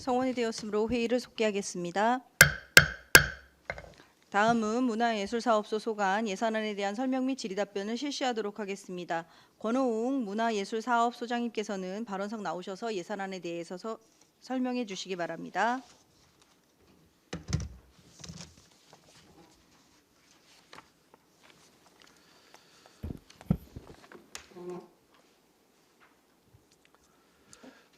성원이 되었으므로 회의를 속기하겠습니다. 다음은 문화예술사업소 소관 예산안에 대한 설명 및 질의답변을 실시하도록 하겠습니다. 권호웅 문화예술사업소장님께서는 발언석 나오셔서 예산안에 대해서 설명해 주시기 바랍니다.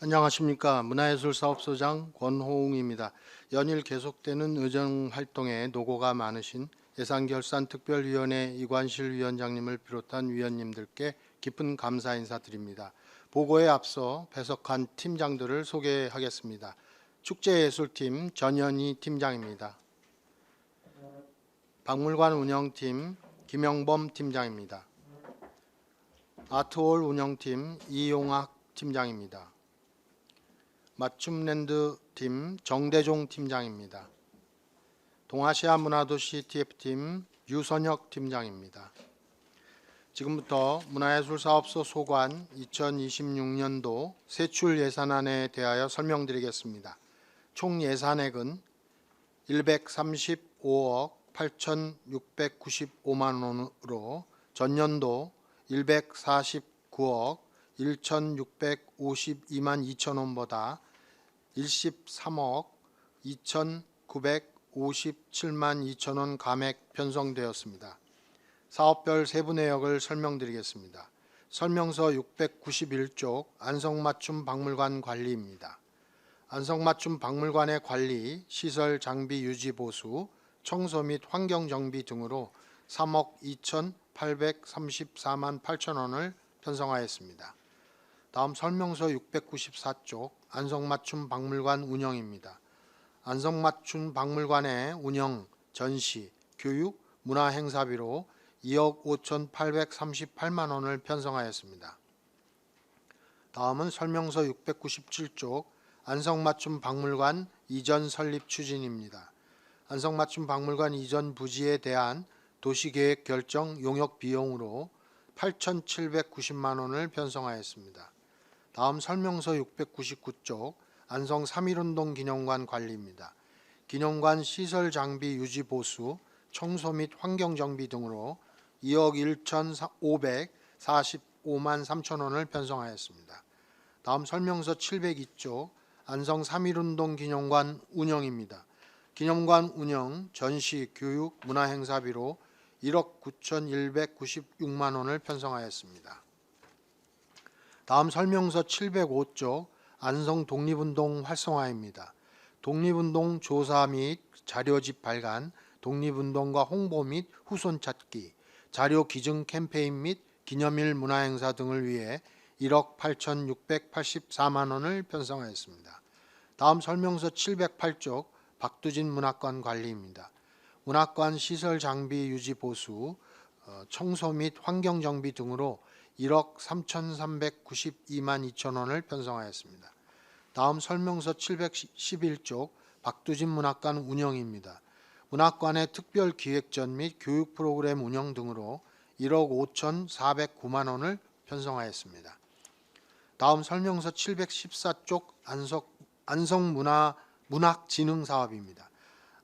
안녕하십니까. 문화예술사업소장 권호웅입니다. 연일 계속되는 의정활동에 노고가 많으신 예산결산특별위원회 이관실 위원장님을 비롯한 위원님들께 깊은 감사 인사드립니다. 보고에 앞서 배석한 팀장들을 소개하겠습니다. 축제예술팀 전현희 팀장입니다. 박물관 운영팀 김영범 팀장입니다. 아트홀 운영팀 이용학 팀장입니다. 맞춤랜드 팀 정대종 팀장입니다. 동아시아 문화도시 TF팀 유선혁 팀장입니다. 지금부터 문화예술사업소 소관 2026년도 세출 예산안에 대하여 설명드리겠습니다. 총 예산액은 135억 8,695만 원으로 전년도 149억 1,652만 2천 원보다 13억 2,957만 2천 원 감액 편성되었습니다. 사업별 세부 내역을 설명드리겠습니다. 설명서 691쪽 안성맞춤 박물관 관리입니다. 안성맞춤 박물관의 관리, 시설 장비 유지 보수, 청소 및 환경 정비 등으로 3억 2,834만 8천 원을 편성하였습니다. 다음 설명서 694쪽 안성맞춤 박물관 운영입니다. 안성맞춤 박물관의 운영, 전시, 교육, 문화행사비로 2억 5,838만 원을 편성하였습니다. 다음은 설명서 697쪽 안성맞춤 박물관 이전 설립 추진입니다. 안성맞춤 박물관 이전 부지에 대한 도시계획 결정 용역 비용으로 8,790만 원을 편성하였습니다. 다음 설명서 699쪽 안성 3.1운동 기념관 관리입니다. 기념관 시설 장비 유지 보수, 청소 및 환경 정비 등으로 2억 1,545만 3천 원을 편성하였습니다. 다음 설명서 702쪽 안성 3.1운동 기념관 운영입니다. 기념관 운영, 전시, 교육, 문화행사비로 1억 9,196만 원을 편성하였습니다. 다음 설명서 705쪽 안성 독립운동 활성화입니다. 독립운동 조사 및 자료집 발간, 독립운동가 홍보 및 후손 찾기, 자료 기증 캠페인 및 기념일 문화행사 등을 위해 1억 8,684만 원을 편성하였습니다. 다음 설명서 708쪽 박두진 문학관 관리입니다. 문학관 시설 장비 유지 보수, 청소 및 환경 정비 등으로 1억 3,392만 2천 원을 편성하였습니다. 다음 설명서 711쪽 박두진 문학관 운영입니다. 문학관의 특별 기획전 및 교육 프로그램 운영 등으로 1억 5,409만 원을 편성하였습니다. 다음 설명서 714쪽 안성 문학진흥 사업입니다.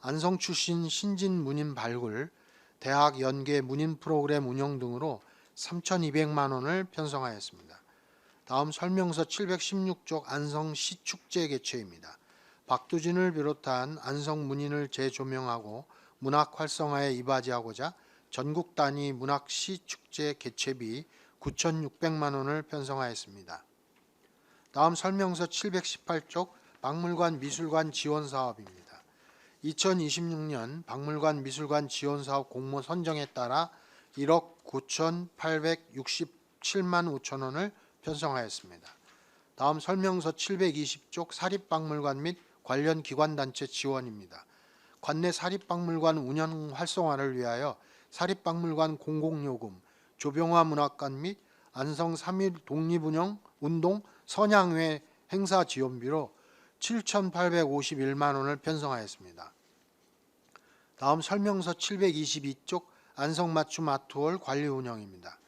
안성 출신 신진 문인 발굴, 대학 연계 문인 프로그램 운영 등으로 3,200만 원을 편성하였습니다. 다음 설명서 716쪽 안성 시축제 개최입니다. 박두진을 비롯한 안성 문인을 재조명하고 문학 활성화에 이바지하고자 전국 단위 문학 시축제 개최비 9,600만 원을 편성하였습니다. 다음 설명서 718쪽 박물관 미술관 지원 사업입니다. 2026년 박물관 미술관 지원 사업 공모 선정에 따라 1억 9,867만 5천 원을 편성하였습니다. 다음 설명서 720쪽 사립박물관 및 관련 기관단체 지원입니다. 관내 사립박물관 운영 활성화를 위하여 사립박물관 공공요금, 조병화 문학관 및 안성 3.1 독립운동 선양회 행사 지원비로 7,851만 원을 편성하였습니다. 다음 설명서 722쪽 안성맞춤 아트홀 관리 운영입니다.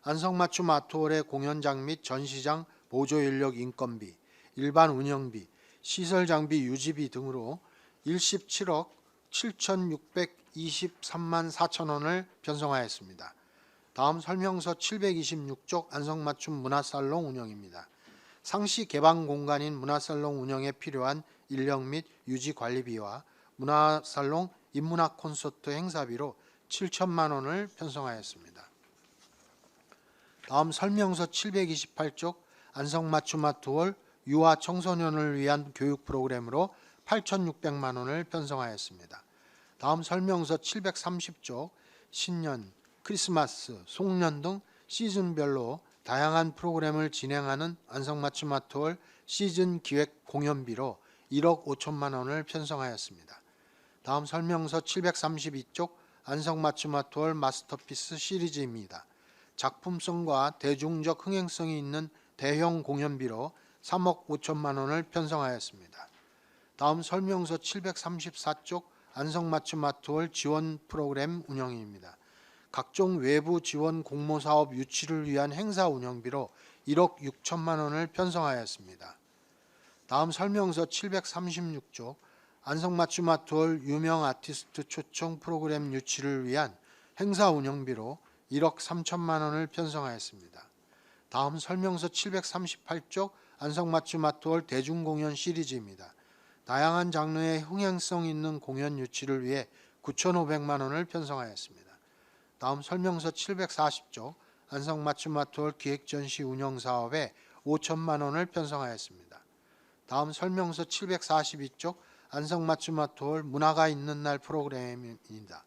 안성맞춤 아트홀의 공연장 및 전시장 보조인력 인건비, 일반 운영비, 시설 장비 유지비 등으로 일십 7억 7,623만 4천 원을 편성하였습니다. 다음 설명서 726쪽 안성맞춤 문화살롱 운영입니다. 상시 개방 공간인 문화살롱 운영에 필요한 인력 및 유지 관리비와 문화살롱 인문학 콘서트 행사비로 7천만 원을 편성하였습니다. 다음 설명서 728쪽 안성맞춤아 투월 유아 청소년을 위한 교육 프로그램으로 8,600만 원을 편성하였습니다. 다음 설명서 730쪽 신년, 크리스마스, 송년 등 시즌별로 다양한 프로그램을 진행하는 안성맞춤아 투월 시즌 기획 공연비로 1억 5천만 원을 편성하였습니다. 다음 설명서 732쪽 안성맞춤아 투월 마스터피스 시리즈입니다. 작품성과 대중적 흥행성이 있는 대형 공연비로 3억 5천만 원을 편성하였습니다. 다음 설명서 734쪽 안성맞춤아 투월 지원 프로그램 운영입니다. 각종 외부 지원 공모사업 유치를 위한 행사 운영비로 1억 6천만 원을 편성하였습니다. 다음 설명서 736쪽 안성맞춤아 투월 유명 아티스트 초청 프로그램 유치를 위한 행사 운영비로 1억 3천만 원을 편성하였습니다. 다음 설명서 738쪽 안성맞춤아 투월 대중공연 시리즈입니다. 다양한 장르의 흥행성 있는 공연 유치를 위해 9,500만 원을 편성하였습니다. 다음 설명서 740쪽 안성맞춤아 투월 기획전시 운영사업에 5천만 원을 편성하였습니다. 다음 설명서 742쪽 안성맞춤아 투월 문화가 있는 날 프로그램입니다.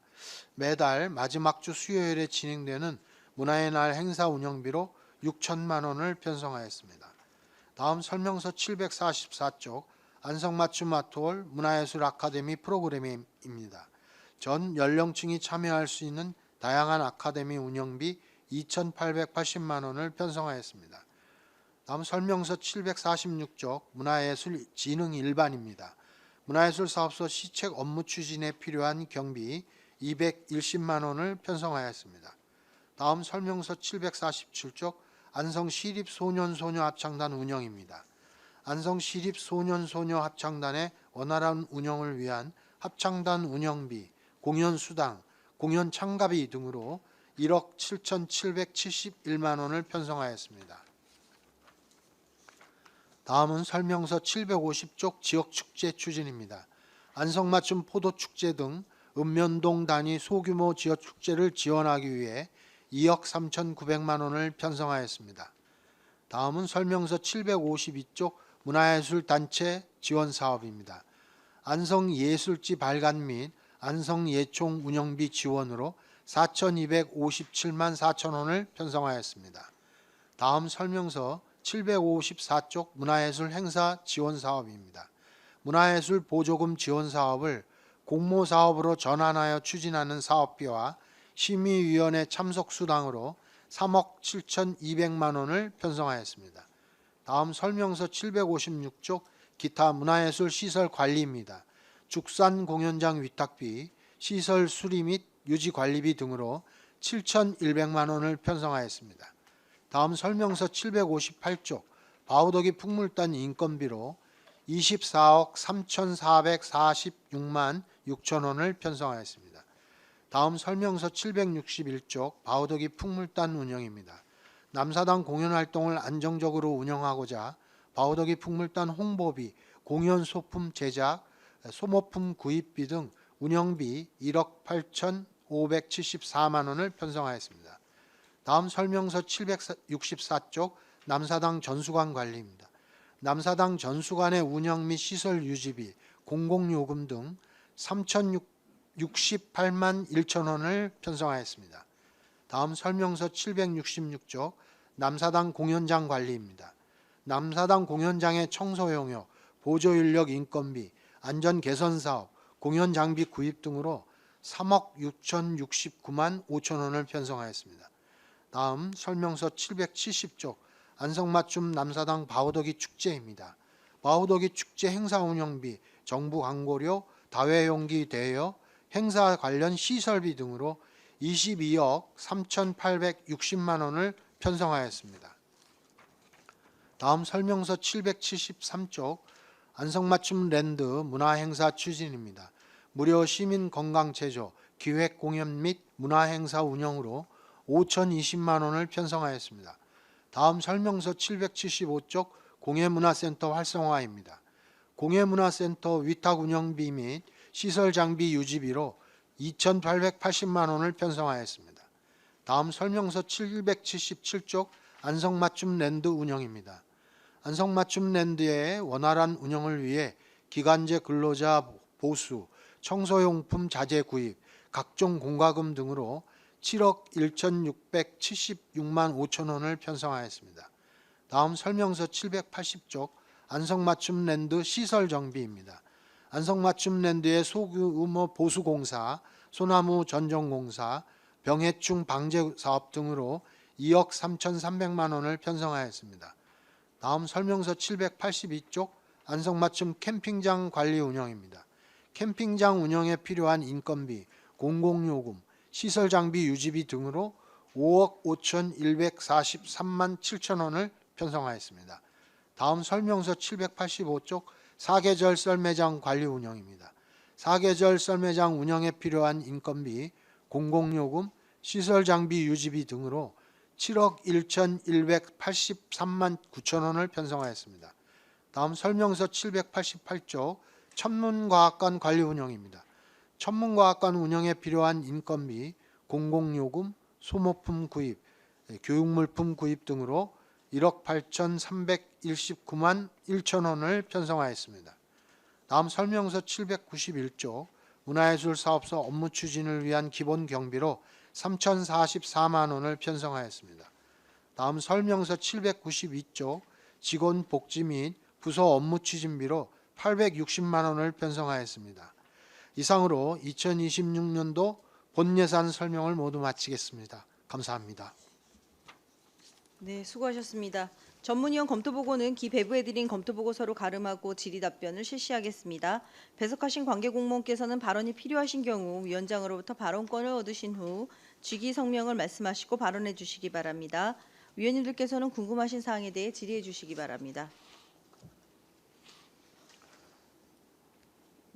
매달 마지막 주 수요일에 진행되는 문화의 날 행사 운영비로 6천만 원을 편성하였습니다. 다음 설명서 744쪽 안성맞춤아 투월 문화예술 아카데미 프로그램입니다. 전 연령층이 참여할 수 있는 다양한 아카데미 운영비 2,880만 원을 편성하였습니다. 다음 설명서 746쪽 문화예술 진흥 일반입니다. 문화예술 사업소 시책 업무 추진에 필요한 경비 210만 원을 편성하였습니다. 다음 설명서 747쪽 안성시립소년소녀 합창단 운영입니다. 안성시립소년소녀 합창단의 원활한 운영을 위한 합창단 운영비, 공연수당, 공연 참가비 등으로 1억 7,771만 원을 편성하였습니다. 다음은 설명서 750쪽 지역축제 추진입니다. 안성맞춤 포도축제 등 읍면동 단위 소규모 지역축제를 지원하기 위해 2억 3,900만 원을 편성하였습니다. 다음은 설명서 752쪽 문화예술단체 지원사업입니다. 안성예술지 발간 및 안성예총 운영비 지원으로 4,257만 4천 원을 편성하였습니다. 다음 설명서 754쪽 문화예술 행사 지원사업입니다. 문화예술 보조금 지원사업을 공모사업으로 전환하여 추진하는 사업비와 심의위원회 참석수당으로 3억 7,200만 원을 편성하였습니다. 다음 설명서 756쪽 기타 문화예술 시설 관리입니다. 축산 공연장 위탁비, 시설 수리 및 유지 관리비 등으로 7,100만 원을 편성하였습니다. 다음 설명서 758쪽 바우더기 풍물단 인건비로 24억 3,446만 6천 원을 편성하였습니다. 다음 설명서 761쪽 바우더기 풍물단 운영입니다. 남사당 공연 활동을 안정적으로 운영하고자 바우더기 풍물단 홍보비, 공연 소품 제작, 소모품 구입비 등 운영비 1억 8,574만 원을 편성하였습니다. 다음 설명서 764쪽 남사당 전수관 관리입니다. 남사당 전수관의 운영 및 시설 유지비, 공공요금 등 3,068만 1천 원을 편성하였습니다. 다음 설명서 766쪽 남사당 공연장 관리입니다. 남사당 공연장의 청소 용역, 보조 인력 인건비, 안전 개선 사업, 공연 장비 구입 등으로 3억 6,069만 5천 원을 편성하였습니다. 다음 설명서 770쪽 안성맞춤 남사당 바우더기 축제입니다. 바우더기 축제 행사 운영비, 정부 광고료, 다회용기 대여, 행사 관련 시설비 등으로 22억 3,860만 원을 편성하였습니다. 다음 설명서 773쪽 안성맞춤 랜드 문화행사 추진입니다. 무료 시민 건강 제조, 기획 공연 및 문화행사 운영으로 5,020만 원을 편성하였습니다. 다음 설명서 775쪽 공예문화센터 활성화입니다. 공예문화센터 위탁 운영비 및 시설 장비 유지비로 2,880만 원을 편성하였습니다. 다음 설명서 777쪽 안성맞춤 랜드 운영입니다. 안성맞춤 랜드의 원활한 운영을 위해 기간제 근로자 보수, 청소용품 자재 구입, 각종 공과금 등으로 7억 1,676만 5천 원을 편성하였습니다. 다음 설명서 780쪽 안성맞춤 랜드 시설 정비입니다. 안성맞춤 랜드의 소규모 보수공사, 소나무 전정공사, 병해충 방제 사업 등으로 2억 3,300만 원을 편성하였습니다. 다음 설명서 782쪽 안성맞춤 캠핑장 관리 운영입니다. 캠핑장 운영에 필요한 인건비, 공공요금, 시설 장비 유지비 등으로 5억 5,143만 7천 원을 편성하였습니다. 다음 설명서 785쪽 사계절 썰매장 관리 운영입니다. 사계절 썰매장 운영에 필요한 인건비, 공공요금, 시설 장비 유지비 등으로 7억 1,183만 9천 원을 편성하였습니다. 다음 설명서 788쪽 천문과학관 관리 운영입니다. 천문과학관 운영에 필요한 인건비, 공공요금, 소모품 구입, 교육물품 구입 등으로 1억 8,319만 1천 원을 편성하였습니다. 다음 설명서 791쪽 문화예술사업소 업무 추진을 위한 기본 경비로 3,044만 원을 편성하였습니다. 다음 설명서 792쪽 직원 복지 및 부서 업무 추진비로 860만 원을 편성하였습니다. 이상으로 2026년도 본예산 설명을 모두 마치겠습니다. 감사합니다. 네, 수고하셨습니다. 전문위원 검토보고는 기 배부해드린 검토보고서로 가름하고 질의답변을 실시하겠습니다. 배석하신 관계공무원께서는 발언이 필요하신 경우 위원장으로부터 발언권을 얻으신 후 직위 성명을 말씀하시고 발언해 주시기 바랍니다. 위원님들께서는 궁금하신 사항에 대해 질의해 주시기 바랍니다.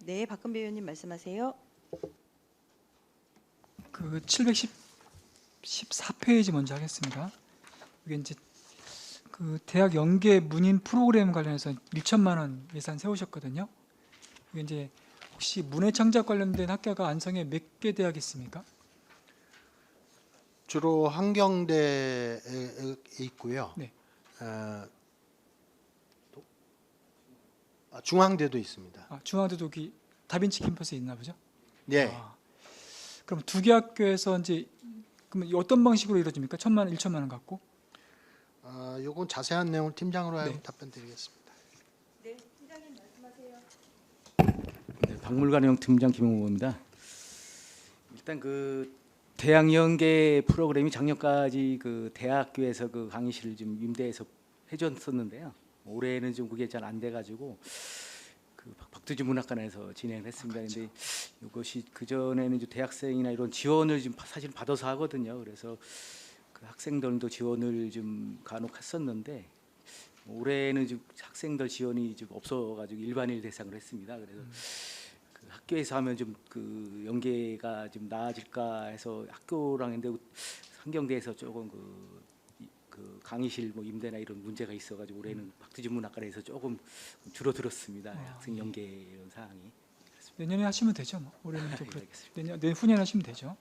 네, 박근배 의원님 말씀하세요. 그 714페이지 먼저 하겠습니다. 이게 이제 그 대학 연계 문인 프로그램 관련해서 1천만 원 예산 세우셨거든요. 이게 이제 혹시 문해창작 관련된 학교가 안성에 몇 개 대학 있습니까? 주로 한경대에 있고요. 네. 중앙대도 있습니다. 중앙대도 여기 다빈치 캠퍼스에 있나 보죠? 네. 그럼 두 개 학교에서 이제 그러면 어떤 방식으로 이루어집니까? 1천만 원 갖고? 요건 자세한 내용을 팀장으로 하여 네. 답변드리겠습니다. 네, 팀장님 말씀하세요. 네, 박물관용 팀장 김용호입니다. 일단 그 대학연계 프로그램이 작년까지 그 대학교에서 그 강의실을 좀 임대해서 해줬었는데요. 올해는 좀 그게 잘 안 돼가지고 그 박두지 문학관에서 진행을 했습니다. 그런데 이것이 그 전에는 대학생이나 이런 지원을 좀 사실 받아서 하거든요. 그래서 그 학생들도 지원을 좀 간혹 했었는데 올해는 좀 학생들 지원이 좀 없어가지고 일반일 대상을 했습니다. 그래서 그 학교에서 하면 좀 그 연계가 좀 나아질까 해서 학교랑 했는데 한경대에서 조금 그 강의실 뭐 임대나 이런 문제가 있어가지고 올해는 박두지 문학관에서 조금 줄어들었습니다. 학생 연계 이런 사항이. 내년에 하시면 되죠. 뭐. 올해는 좀 알겠습니다. 내년 후년에 하시면 되죠.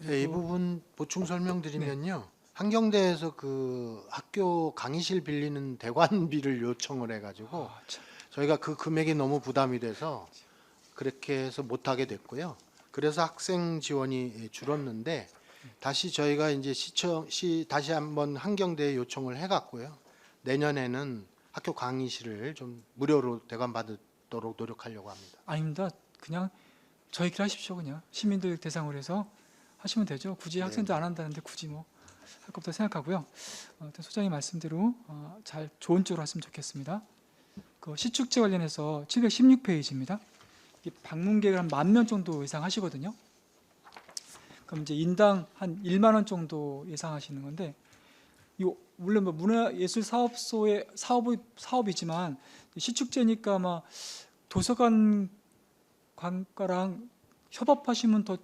네, 이 부분 보충 설명드리면요. 한경대에서 그 학교 강의실 빌리는 대관비를 요청을 해가지고 참. 저희가 그 금액이 너무 부담이 돼서 그렇게 해서 못하게 됐고요. 그래서 학생 지원이 줄었는데 다시 저희가 이제 시 다시 한번 한경대에 요청을 해갔고요. 내년에는 학교 강의실을 좀 무료로 대관받도록 노력하려고 합니다. 아닙니다. 그냥 저희끼리 하십시오. 그냥 시민들 대상으로 해서 하시면 되죠. 굳이 학생들 안 한다는데 굳이 뭐 할 것도 생각하고요. 소장님 말씀대로 잘 좋은 쪽으로 했으면 좋겠습니다. 그 시축제 관련해서 716페이지입니다. 방문객을 한 10,000명 정도 예상하시거든요. 그럼 이제 인당 한 1만 원 정도 예상하시는 건데, 이 물론 뭐 문화예술사업소의 사업이지만 시축제니까 아마 도서관 관과랑 협업하시면 더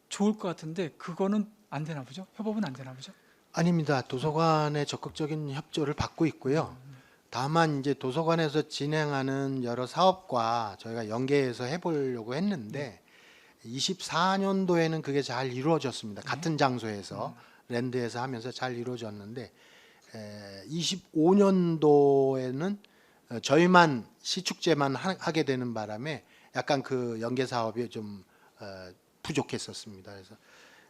좋을 것 같은데 그거는 안 되나 보죠? 협업은 안 되나 보죠? 아닙니다. 도서관의 적극적인 협조를 받고 있고요. 다만 이제 도서관에서 진행하는 여러 사업과 저희가 연계해서 해보려고 했는데 24년도에는 그게 잘 이루어졌습니다. 같은 장소에서 랜드에서 하면서 잘 이루어졌는데 25년도에는 저희만 시축제만 하게 되는 바람에 약간 그 연계 사업이 좀 부족했었습니다. 그래서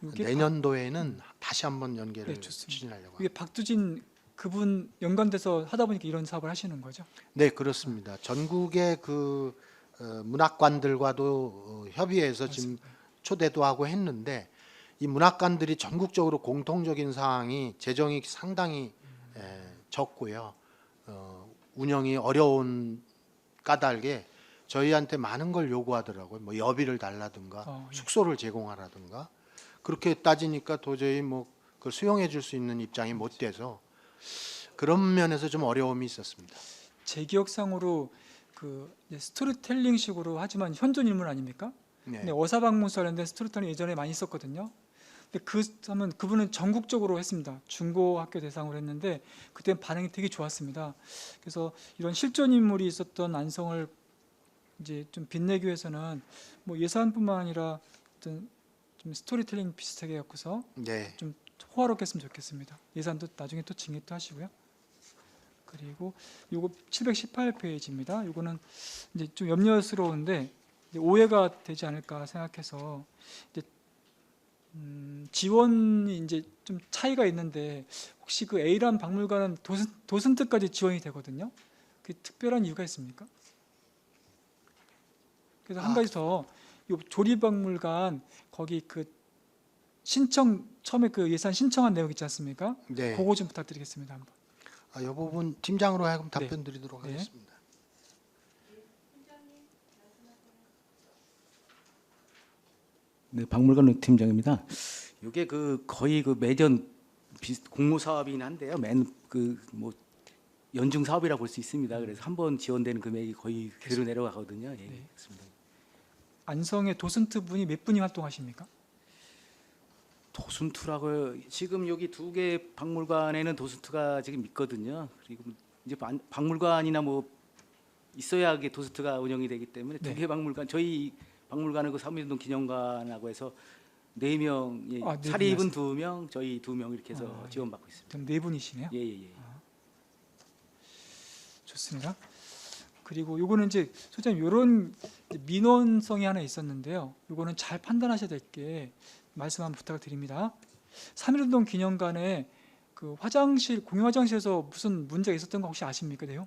이게 내년도에는 다시 한번 연계를 네, 좋습니다. 추진하려고 이게 합니다. 박두진 그분 연관돼서 하다 보니까 이런 사업을 하시는 거죠? 네, 그렇습니다. 전국의 그 문학관들과도 협의해서 지금 초대도 하고 했는데 이 문학관들이 전국적으로 공통적인 사항이 재정이 상당히 적고요. 운영이 어려운 까닭에 저희한테 많은 걸 요구하더라고요. 뭐 여비를 달라든가 예. 숙소를 제공하라든가 그렇게 따지니까 도저히 뭐 그걸 수용해 줄 수 있는 입장이 못 돼서 그런 면에서 좀 어려움이 있었습니다. 제 기억상으로 그 이제 스토리텔링식으로 하지만 현존 인물 아닙니까? 네. 근데 어사방문서 관련된 스토리텔링 예전에 많이 있었거든요. 근데 하면 그분은 전국적으로 했습니다. 중고 학교 대상으로 했는데 그때 반응이 되게 좋았습니다. 그래서 이런 실존 인물이 있었던 안성을 이제 좀 빛내기 위해서는 뭐 예산뿐만 아니라 어떤 좀 스토리텔링 비슷하게 갖고서 네. 좀 호화롭게 했으면 좋겠습니다. 예산도 나중에 또 증액도 하시고요. 그리고 요거 718페이지입니다. 요거는 이제 좀 염려스러운데 이제 오해가 되지 않을까 생각해서 이제 지원이 이제 좀 차이가 있는데 혹시 그 A란 박물관은 도슨트까지 지원이 되거든요. 그 특별한 이유가 있습니까? 그래서 한 가지 더, 요 조리박물관 거기 그 신청 처음에 그 예산 신청한 내용 있지 않습니까? 네. 그거 좀 부탁드리겠습니다. 한번. 이 부분 팀장으로 하여금 답변 드리도록 네. 하겠습니다. 네, 박물관 팀장입니다. 이게 그 거의 그 매년 공모 사업이긴 한데요. 맨 그 뭐 연중 사업이라 볼 수 있습니다. 그래서 한 번 지원되는 금액이 거의 그대로 내려가거든요. 예, 네. 그렇습니다. 안성의 도슨트 분이 몇 분이 활동하십니까? 도슨트라고 지금 여기 두 개 박물관에는 도슨트가 지금 있거든요. 그리고 이제 박물관이나 뭐 있어야 게 도슨트가 운영이 되기 때문에 네. 두 개 박물관 저희 박물관은 그 삼일운동 기념관하고 해서 4명 네 사립은 분이 2명 저희 2명 이렇게 해서 예. 지원받고 있습니다. 그럼 네 분이시네요. 예예예. 좋습니다. 그리고 요거는 이제 소장님 이런 민원성이 하나 있었는데요. 요거는 잘 판단하셔야 될 게 말씀 한번 부탁을 드립니다. 3.1운동 기념관에 그 화장실 공용 화장실에서 무슨 문제가 있었던 거 혹시 아십니까? 내용?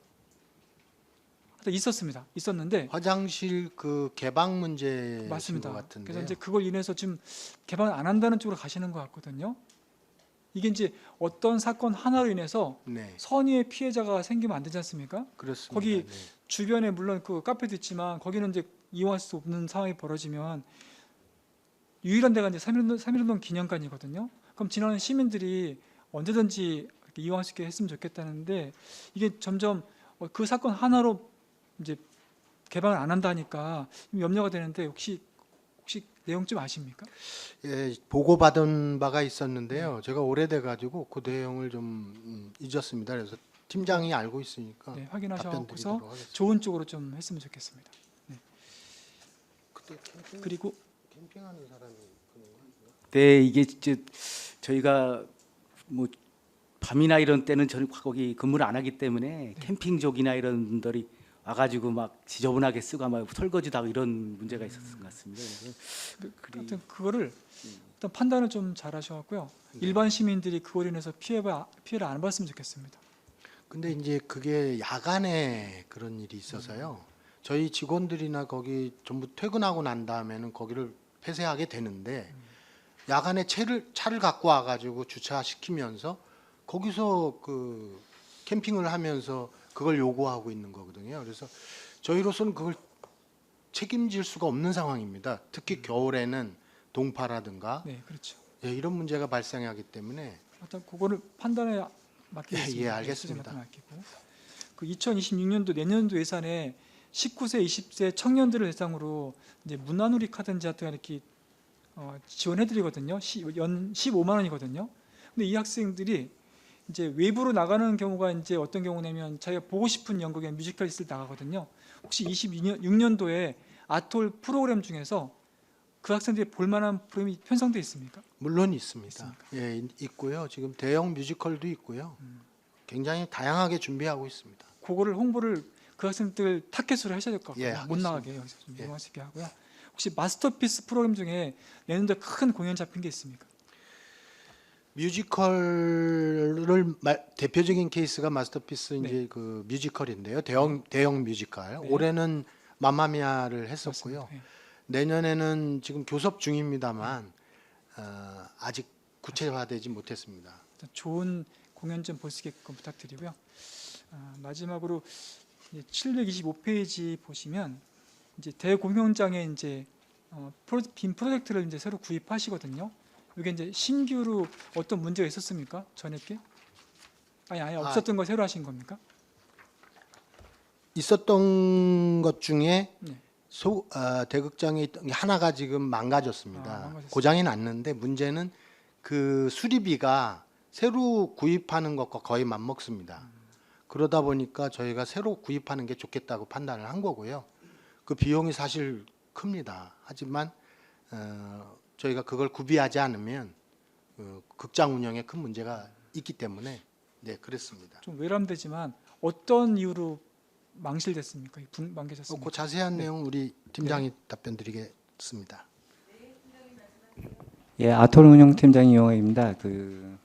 있었습니다. 있었는데 화장실 그 개방 문제인 것 맞습니다. 같은데. 그래서 이제 그걸 인해서 지금 개방을 안 한다는 쪽으로 가시는 것 같거든요. 이게 이제 어떤 사건 하나로 인해서 네, 선의의 피해자가 생기면 안 되지 않습니까? 그렇습니다. 거기 네. 주변에 물론 그 카페도 있지만 거기는 이제 이용할 수 없는 상황이 벌어지면 유일한 데가 이제 3.1운동 기념관이거든요. 그럼 지나가는 시민들이 언제든지 이렇게 이용할 수 있게 했으면 좋겠다는데 이게 점점 그 사건 하나로 이제 개방을 안 한다니까 염려가 되는데 혹시 내용 좀 아십니까? 예, 보고받은 바가 있었는데요. 제가 오래돼 가지고 그 내용을 좀 잊었습니다. 그래서 팀장이 알고 있으니까 네, 답변 확인하셔서 드리도록 하겠습니다. 좋은 쪽으로 좀 했으면 좋겠습니다. 그때 그리고 캠핑하는 사람이 네, 이게 이제 저희가 뭐 밤이나 이런 때는 저는 거기 근무를 안 하기 때문에 캠핑족이나 이런 분들이 와가지고 막 지저분하게 쓰고 아마 설거지도 하고 이런 문제가 있었던 것 같습니다. 그래서 하여튼 그거를 일단 판단을 좀 잘하셔갖고요. 일반 시민들이 그걸로 인해서 피해를 안 받았으면 좋겠습니다. 근데 이제 그게 야간에 그런 일이 있어서요. 저희 직원들이나 거기 전부 퇴근하고 난 다음에는 거기를 폐쇄하게 되는데 야간에 차를 갖고 와가지고 주차시키면서 거기서 그 캠핑을 하면서 그걸 요구하고 있는 거거든요. 그래서 저희로서는 그걸 책임질 수가 없는 상황입니다. 특히 겨울에는 동파라든가 네, 그렇죠. 예, 이런 문제가 발생하기 때문에 일단 그거를 판단에 맡기겠습니다. 예, 알겠습니다. 수정한테 맡기고. 그 2026년도 내년도 예산에 19세, 20세 청년들을 대상으로 이제 문화놀이 카드인지 하여튼 이렇게 지원해드리거든요. 연 15만 원이거든요. 근데 이 학생들이 이제 외부로 나가는 경우가 이제 어떤 경우냐면 자기가 보고 싶은 연극에 뮤지컬 있을 때 나가거든요. 혹시 26년도에 아톨 프로그램 중에서 그 학생들이 볼 만한 프로그램이 편성돼 있습니까? 물론 있습니다. 있습니까? 예, 있고요. 지금 대형 뮤지컬도 있고요. 굉장히 다양하게 준비하고 있습니다. 그거를 홍보를 그 학생들 타겟으로 하셔야 될 것 같고요. 예, 못 하겠습니다. 나가게 여기서 좀 예. 이용할 수 있게 하고요. 혹시 마스터피스 프로그램 중에 내년도에 큰 공연 잡힌 게 있습니까? 뮤지컬을 대표적인 케이스가 마스터피스 네. 이제 그 뮤지컬인데요. 대형 뮤지컬. 네. 올해는 마마미아를 했었고요. 맞습니다. 예. 내년에는 지금 교섭 중입니다만 아직 구체화되지 못했습니다. 일단 좋은 공연 좀 볼 수 있게끔 부탁드리고요. 마지막으로 725페이지 보시면 이제 대공연장에 이제 빔 프로젝트를 이제 새로 구입하시거든요. 이게 이제 신규로 어떤 문제가 있었습니까? 전액게? 아니 없었던 거 새로 하신 겁니까? 있었던 것 중에 네. 대극장에 있던 게 하나가 지금 망가졌습니다. 망가졌습니다. 고장이 났는데 문제는 그 수리비가 새로 구입하는 것과 거의 맞먹습니다. 그러다 보니까 저희가 새로 구입하는 게 좋겠다고 판단을 한 거고요. 그 비용이 사실 큽니다. 하지만 저희가 그걸 구비하지 않으면 극장 운영에 큰 문제가 있기 때문에 네 그랬습니다. 좀 외람되지만 어떤 이유로 망실됐습니까? 망개졌습니까? 그 자세한 네. 내용 우리 팀장이 답변드리겠습니다. 예, 아톨 운영팀장 이용호입니다. 그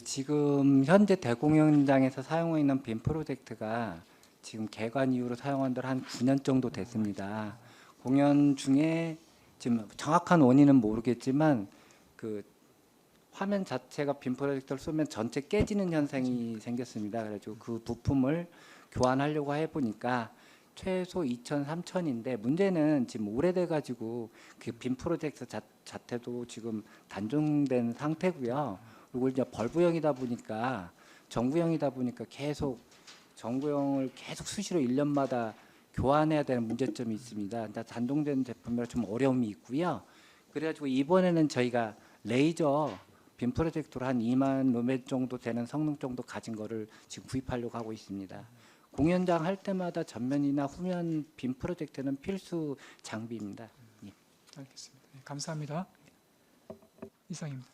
지금 현재 대공연장에서 사용하고 있는 빔 프로젝트가 지금 개관 이후로 사용한 지 한 9년 정도 됐습니다. 공연 중에 지금 정확한 원인은 모르겠지만 그 화면 자체가 빔 프로젝터를 쏘면 전체 깨지는 현상이 생겼습니다. 그래가지고 그 부품을 교환하려고 해보니까 최소 2천, 3천인데 문제는 지금 오래돼 가지고 그 빔 프로젝터 자체도 지금 단종된 상태고요. 그리고 이제 벌브형이다 보니까 정구형이다 보니까 계속 정구형을 계속 수시로 1년마다 교환해야 되는 문제점이 있습니다. 그러니까 단종된 제품이라 좀 어려움이 있고요. 그래가지고 이번에는 저희가 레이저 빔 프로젝터로 한 2만 루멘 정도 되는 성능 정도 가진 거를 지금 구입하려고 하고 있습니다. 공연장 할 때마다 전면이나 후면 빔 프로젝터는 필수 장비입니다. 예. 알겠습니다. 네, 감사합니다. 이상입니다.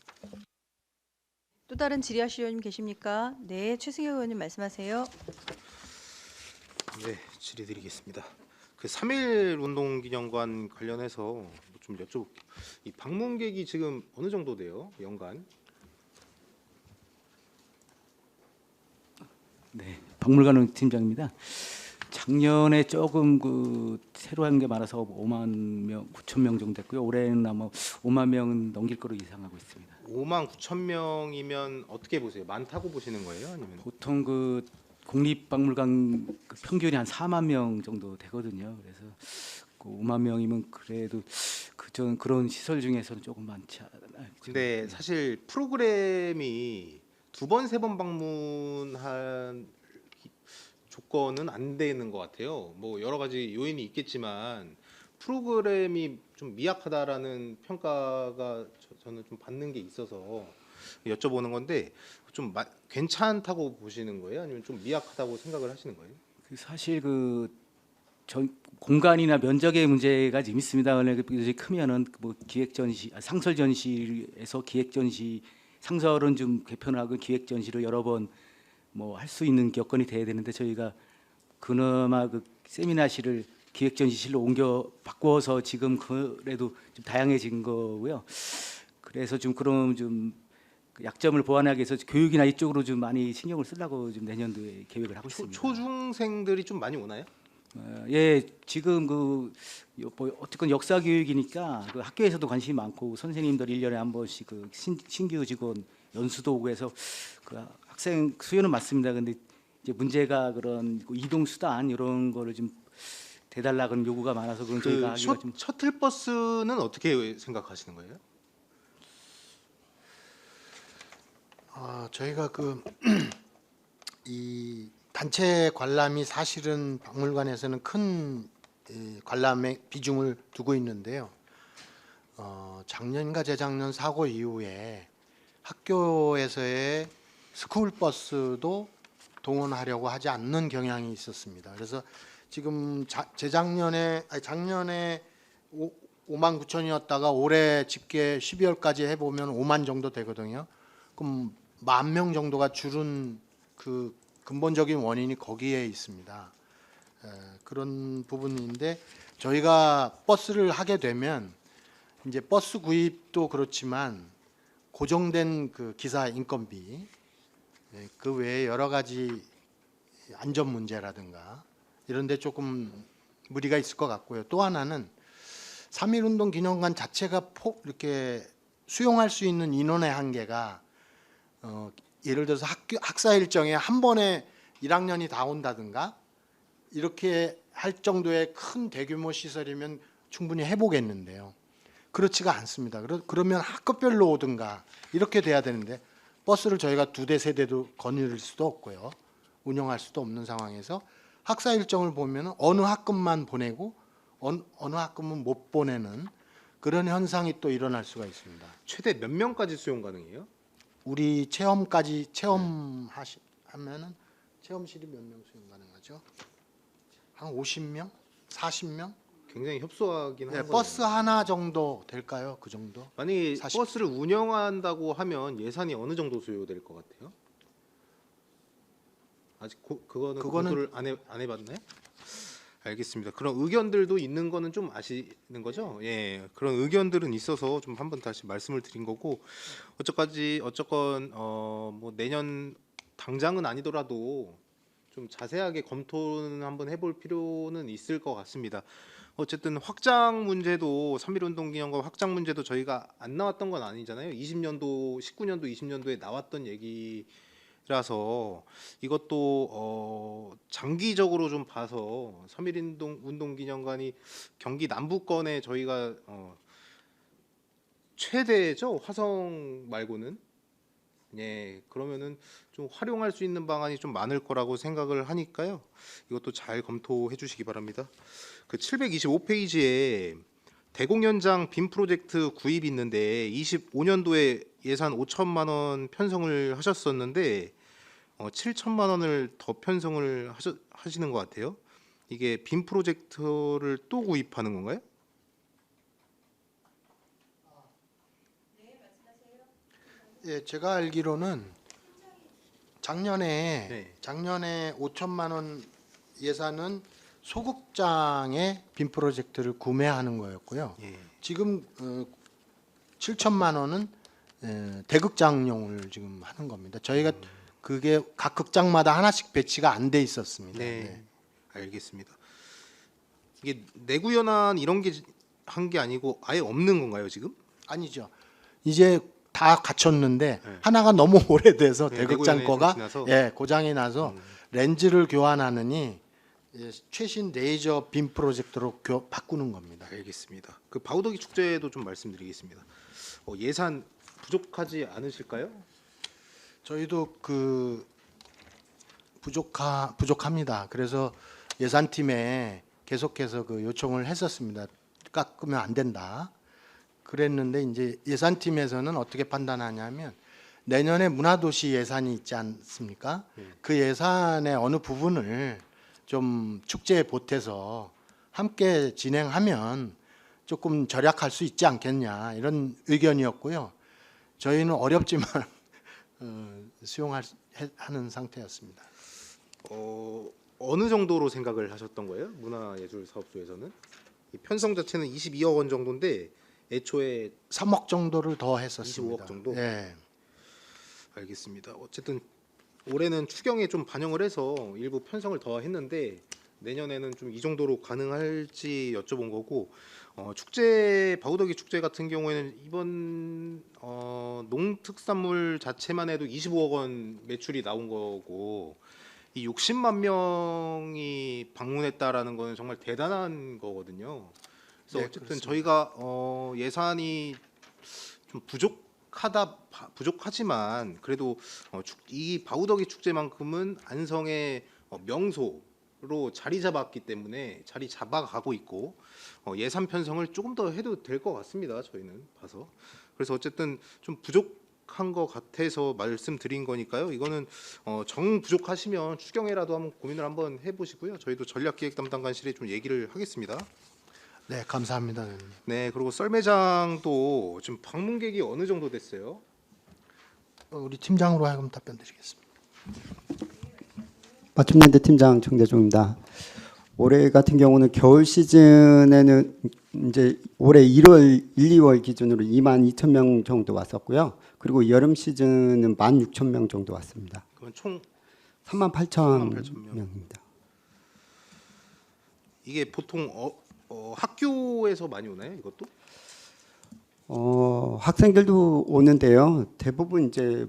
또 다른 질의하실 의원님 계십니까? 네, 최승혁 의원님 말씀하세요. 네, 질의드리겠습니다. 그 3.1 운동기념관 관련해서 좀 여쭤볼게요. 이 방문객이 지금 어느 정도 돼요? 연간? 네, 박물관 팀장입니다. 작년에 조금 그 새로 한 게 많아서 5만 명, 9천 명 정도 됐고요. 올해는 아마 5만 명 넘길 거로 예상하고 있습니다. 5만 9천 명이면 어떻게 보세요? 많다고 보시는 거예요? 아니면 보통 그 국립박물관 그 평균이 한 4만 명 정도 되거든요. 그래서 그 5만 명이면 그래도 그런 시설 중에서는 조금 많지 않아요. 근데 사실 프로그램이 2번, 3번 방문한 조건은 안 되는 것 같아요. 뭐 여러 가지 요인이 있겠지만 프로그램이 좀 미약하다라는 평가가 저는 좀 받는 게 있어서 여쭤보는 건데 좀 괜찮다고 보시는 거예요? 아니면 좀 미약하다고 생각을 하시는 거예요? 그 사실 공간이나 면적의 문제가 좀 있습니다. 이제 크면은 뭐 기획 전시, 상설 전시에서 기획 전시 상설은 좀 개편하고 기획 전시를 여러 번 뭐 할 수 있는 여건이 돼야 되는데 저희가 그나마 그 세미나실을 기획 전시실로 바꿔서 지금 그래도 좀 다양해진 거고요. 그래서 좀 그런 좀 약점을 보완하기 위해서 교육이나 이쪽으로 좀 많이 신경을 쓰려고 좀 내년도에 계획을 하고 있습니다. 초중생들이 좀 많이 오나요? 예, 지금 뭐 어쨌건 역사 교육이니까 그 학교에서도 관심이 많고 선생님들 1년에 한 번씩 그 신규 직원 연수도 오고 해서 그 학생 수요는 많습니다. 근데 이제 문제가 그런 이동 수단 이런 거를 좀 대달라 그런 요구가 많아서 그런 저희가 하기가 좀 셔틀버스는 어떻게 생각하시는 거예요? 저희가 이 단체 관람이 사실은 박물관에서는 큰 관람의 비중을 두고 있는데요. 작년과 재작년 사고 이후에 학교에서의 스쿨 버스도 동원하려고 하지 않는 경향이 있었습니다. 그래서 지금 작년에 5만 9천이었다가 올해 집계 12월까지 해보면 5만 정도 되거든요. 그럼 10,000명 정도가 줄은 그 근본적인 원인이 거기에 있습니다. 그런 부분인데 저희가 버스를 하게 되면 이제 버스 구입도 그렇지만 고정된 그 기사 인건비, 그 외에 여러 가지 안전 문제라든가 이런 데 조금 무리가 있을 것 같고요. 또 하나는 3.1운동 기념관 자체가 이렇게 수용할 수 있는 인원의 한계가 예를 들어서 학사 일정에 한 번에 1학년이 다 온다든가 이렇게 할 정도의 큰 대규모 시설이면 충분히 해보겠는데요. 그렇지가 않습니다. 그러면 학급별로 오든가 이렇게 돼야 되는데 버스를 저희가 2대 3대도 거닐 수도 없고요. 운영할 수도 없는 상황에서 학사 일정을 보면 어느 학급만 보내고 어느 학급은 못 보내는 그런 현상이 또 일어날 수가 있습니다. 최대 몇 명까지 수용 가능해요? 우리 체험까지 하면은 체험실이 몇 명 수용 가능하죠? 한 50명, 40명? 굉장히 협소하긴 네, 하거든요. 버스 하나 정도 될까요? 그 정도? 만약에 40. 버스를 운영한다고 하면 예산이 어느 정도 소요될 것 같아요? 아직 그거는 검토를 안 해봤나요? 알겠습니다. 그런 의견들도 있는 거는 좀 아시는 거죠? 예, 그런 의견들은 있어서 좀 한번 다시 말씀을 드린 거고 어쨌건 뭐 내년 당장은 아니더라도 좀 자세하게 검토는 한번 해볼 필요는 있을 것 같습니다. 어쨌든 확장 문제도 3.1운동 기념관 확장 문제도 저희가 안 나왔던 건 아니잖아요. 20년도, 19년도, 20년도에 나왔던 얘기라서 이것도 장기적으로 좀 봐서 3.1운동 기념관이 경기 남부권에 저희가 최대죠. 화성 말고는. 예, 그러면은 좀 활용할 수 있는 방안이 좀 많을 거라고 생각을 하니까요. 이것도 잘 검토해 주시기 바랍니다. 그 725페이지에 대공연장 빔 프로젝트 구입이 있는데 25년도에 예산 5천만 원 편성을 하셨었는데 7천만 원을 더 편성을 하시는 것 같아요. 이게 빔 프로젝터를 또 구입하는 건가요? 예, 제가 알기로는 작년에 네. 5천만 원 예산은 소극장의 빔 프로젝트를 구매하는 거였고요. 예. 지금 7천만 원은 대극장용을 지금 하는 겁니다. 저희가 그게 각 극장마다 하나씩 배치가 안 돼 있었습니다. 네. 네. 알겠습니다. 이게 내구연한 이런 게 한 게 아니고 아예 없는 건가요, 지금? 아니죠. 이제 다 갖췄는데 네. 하나가 너무 오래돼서 네, 대극장 내구연이 거가 좀 지나서? 고장이 나서 렌즈를 교환하느니 최신 레이저 빔 프로젝트로 바꾸는 겁니다. 알겠습니다. 그 바우더기 축제도 좀 말씀드리겠습니다. 예산 부족하지 않으실까요? 저희도 그 부족합니다. 그래서 예산팀에 계속해서 그 요청을 했었습니다. 깎으면 안 된다. 그랬는데 이제 예산팀에서는 어떻게 판단하냐면 내년에 문화도시 예산이 있지 않습니까? 그 예산의 어느 부분을 좀 축제에 보태서 함께 진행하면 조금 절약할 수 있지 않겠냐 이런 의견이었고요. 저희는 어렵지만 수용하는 상태였습니다. 어느 정도로 생각을 하셨던 거예요? 문화예술사업소에서는 이 편성 자체는 22억 원 정도인데 애초에 3억 정도를 더 했었습니다. 25억 정도? 예. 알겠습니다. 어쨌든 올해는 추경에 좀 반영을 해서 일부 편성을 더 했는데 내년에는 좀 이 정도로 가능할지 여쭤본 거고 축제 바우더기 축제 같은 경우에는 이번 농특산물 자체만 해도 25억 원 매출이 나온 거고 이 60만 명이 방문했다라는 거는 정말 대단한 거거든요. 그래서 네, 어쨌든 그렇습니다. 저희가 예산이 좀 부족하지만 그래도 이 바우더기 축제만큼은 안성의 명소로 자리 잡았기 때문에 자리 잡아가고 있고 예산 편성을 조금 더 해도 될 것 같습니다. 저희는 봐서. 그래서 어쨌든 좀 부족한 것 같아서 말씀드린 거니까요. 이거는 정 부족하시면 추경에라도 한번 고민을 한번 해보시고요. 저희도 전략기획 담당관실에 좀 얘기를 하겠습니다. 네, 감사합니다. 의원님. 네, 그리고 썰매장도 지금 방문객이 어느 정도 됐어요? 우리 팀장으로 하여금 답변 드리겠습니다. 맞춤연대 팀장 정대중입니다. 올해 같은 경우는 겨울 시즌에는 이제 올해 1월, 1, 2월 기준으로 2만 2천 명 정도 왔었고요. 그리고 여름 시즌은 1만 6천 명 정도 왔습니다. 그러면 총 3만 8천 38,000 명. 명입니다. 이게 보통 학교에서 많이 오나요? 이것도? 학생들도 오는데요. 대부분 이제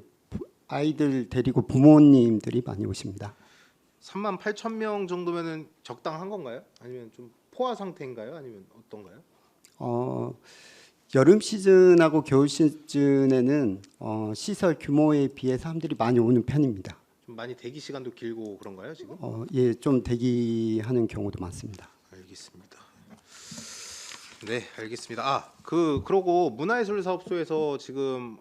아이들 데리고 부모님들이 많이 오십니다. 3만 8천 명 정도면은 적당한 건가요? 아니면 좀 포화 상태인가요? 아니면 어떤가요? 여름 시즌하고 겨울 시즌에는 시설 규모에 비해 사람들이 많이 오는 편입니다. 좀 많이 대기 시간도 길고 그런가요, 지금? 예, 좀 대기하는 경우도 많습니다. 알겠습니다. 네, 알겠습니다. 그러고 문화예술사업소에서 지금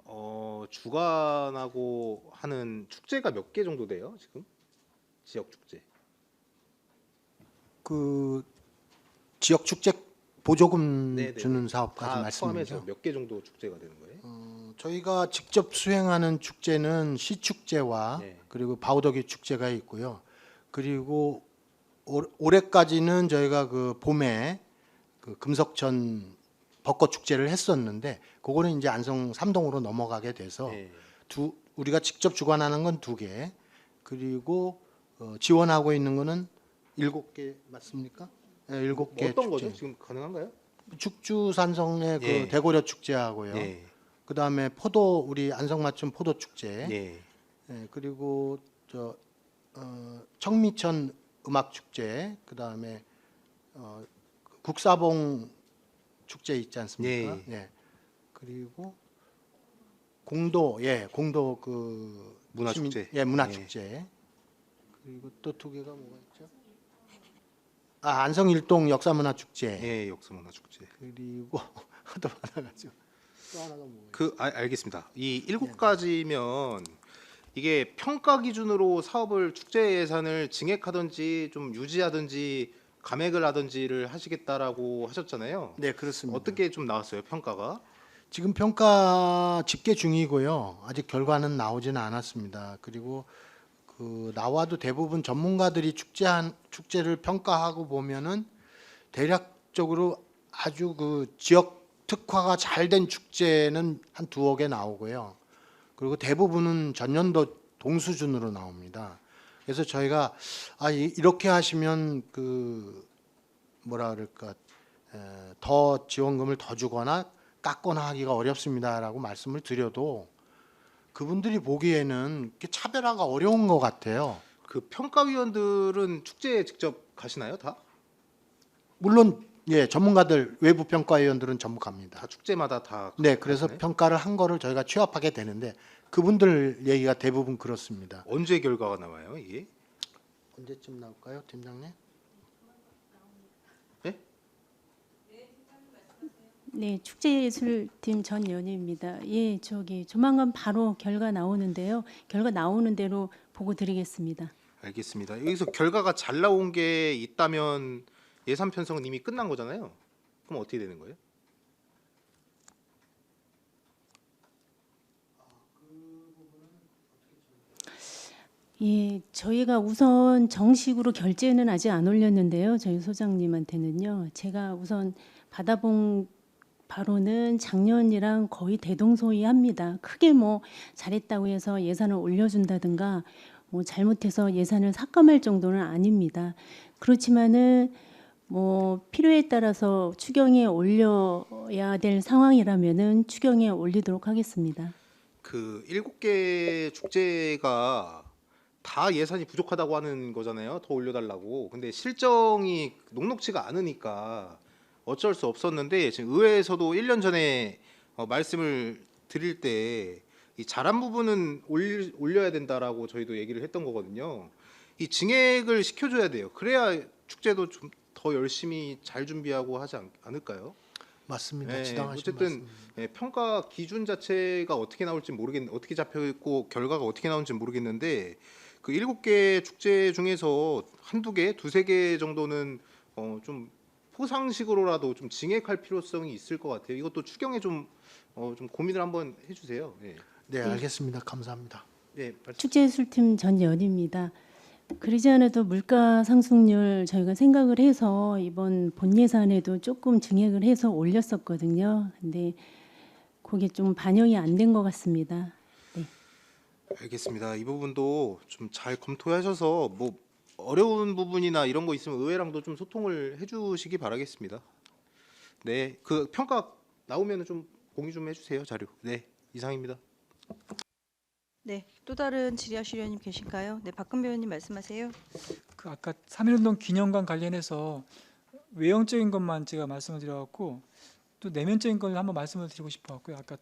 주관하고 하는 축제가 몇 개 정도 돼요, 지금? 지역 축제. 그 지역 축제 보조금 네네. 주는 사업까지 다 말씀이죠. 포함해서 몇 개 정도 축제가 되는 거예요? 저희가 직접 수행하는 축제는 시축제와 네. 그리고 바우더기 축제가 있고요. 그리고 올해까지는 저희가 그 봄에 그 금석천 벚꽃 축제를 했었는데 그거는 이제 안성 삼동으로 넘어가게 돼서 네. 우리가 직접 주관하는 건 2개, 그리고 지원하고 있는 거는 7개 맞습니까? 네, 7개 뭐 어떤 거죠? 축제. 지금 가능한가요? 축주산성의 그 예. 대고려 축제하고요. 네. 그다음에 우리 안성맞춤 포도 축제. 네. 예, 그리고 청미천 음악 축제. 그다음에 국사봉 축제 있지 않습니까? 예. 예. 그리고 공도 그 문화축제. 문화축제. 그리고 또 2개가 뭐가 있죠? 안성 일동 역사문화축제. 예, 역사문화축제. 그리고 또 하나가 또 하나가 뭐예요? 알겠습니다. 이 7가지면 이게 평가 기준으로 사업을 축제 예산을 증액하든지 좀 유지하든지 감액을 하든지를 하시겠다라고 하셨잖아요. 네, 그렇습니다. 어떻게 좀 나왔어요, 평가가? 지금 평가 집계 중이고요. 아직 결과는 나오지는 않았습니다. 그리고 그 나와도 대부분 전문가들이 축제를 평가하고 보면은 대략적으로 아주 그 지역 특화가 잘 된 축제는 한 2억에 나오고요. 그리고 대부분은 전년도 동수준으로 나옵니다. 그래서 저희가 이렇게 하시면 그 뭐라 그럴까 더 지원금을 더 주거나 깎거나 하기가 어렵습니다라고 말씀을 드려도 그분들이 보기에는 이렇게 차별화가 어려운 것 같아요. 그 평가위원들은 축제에 직접 가시나요, 다? 물론 예, 전문가들 외부 평가위원들은 전부 갑니다. 다 축제마다 다. 네, 그래서 가시나요? 평가를 한 거를 저희가 취합하게 되는데 그분들 얘기가 대부분 그렇습니다. 언제 결과가 나와요, 이게? 언제쯤 나올까요, 팀장님? 네, 축제예술팀 전연희입니다. 예, 조만간 바로 결과 나오는데요. 결과 나오는 대로 보고 드리겠습니다. 알겠습니다. 여기서 결과가 잘 나온 게 있다면 예산 편성은 이미 끝난 거잖아요. 그럼 어떻게 되는 거예요? 예, 저희가 우선 정식으로 결제는 아직 안 올렸는데요. 저희 소장님한테는요. 제가 우선 받아본 바로는 작년이랑 거의 대동소이합니다. 크게 뭐 잘했다고 해서 예산을 올려준다든가 뭐 잘못해서 예산을 삭감할 정도는 아닙니다. 그렇지만은 뭐 필요에 따라서 추경에 올려야 될 상황이라면은 추경에 올리도록 하겠습니다. 그 7개 축제가 다 예산이 부족하다고 하는 거잖아요. 더 올려달라고. 근데 실정이 녹록치가 않으니까 어쩔 수 없었는데 지금 의회에서도 1년 전에 말씀을 드릴 때 이 잘한 부분은 올려야 된다라고 저희도 얘기를 했던 거거든요. 이 증액을 시켜줘야 돼요. 그래야 축제도 좀 더 열심히 잘 준비하고 하지 않을까요? 맞습니다. 네, 지당하신 어쨌든 말씀. 평가 기준 자체가 어떻게 나올지 어떻게 잡혀 있고 결과가 어떻게 나올지 모르겠는데 그 7개 축제 중에서 한두 개, 두세 개 정도는 좀 포상식으로라도 좀 증액할 필요성이 있을 것 같아요. 이것도 추경에 좀 고민을 한번 해주세요. 네, 네, 알겠습니다. 감사합니다. 네, 말씀. 축제예술팀 전연입니다. 그러지 않아도 물가 상승률 저희가 생각을 해서 이번 본 예산에도 조금 증액을 해서 올렸었거든요. 근데 그게 좀 반영이 안 된 것 같습니다. 알겠습니다. 이 부분도 좀 잘 검토하셔서 뭐 어려운 부분이나 이런 거 있으면 의회랑도 좀 소통을 해주시기 바라겠습니다. 네, 그 평가 나오면 좀 공유 좀 해주세요, 자료. 네, 이상입니다. 네, 또 다른 질의하실 의원님 계신가요? 네, 박근배 의원님 말씀하세요. 그 아까 3.1운동 기념관 관련해서 외형적인 것만 제가 말씀을 드려갖고 또 내면적인 걸 한번 말씀을 드리고 싶어갖고요. 아까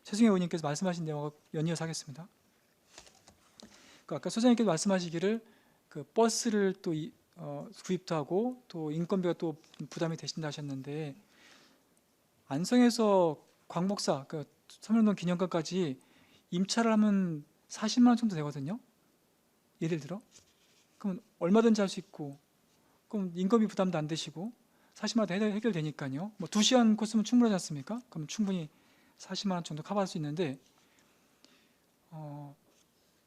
최승희 의원님께서 말씀하신 내용과 연이어서 하겠습니다. 그 아까 소장님께서 말씀하시기를 그 버스를 또 구입도 하고 또 인건비가 또 부담이 되신다 하셨는데 안성에서 광복사 그 3.1운동 기념관까지 임차를 하면 40만 원 정도 되거든요. 예를 들어. 그럼 얼마든지 할 수 있고 그럼 인건비 부담도 안 되시고 40만 원 해결되니까요. 뭐 2시간 코스면 충분하지 않습니까? 그럼 충분히 40만 원 정도 커버할 수 있는데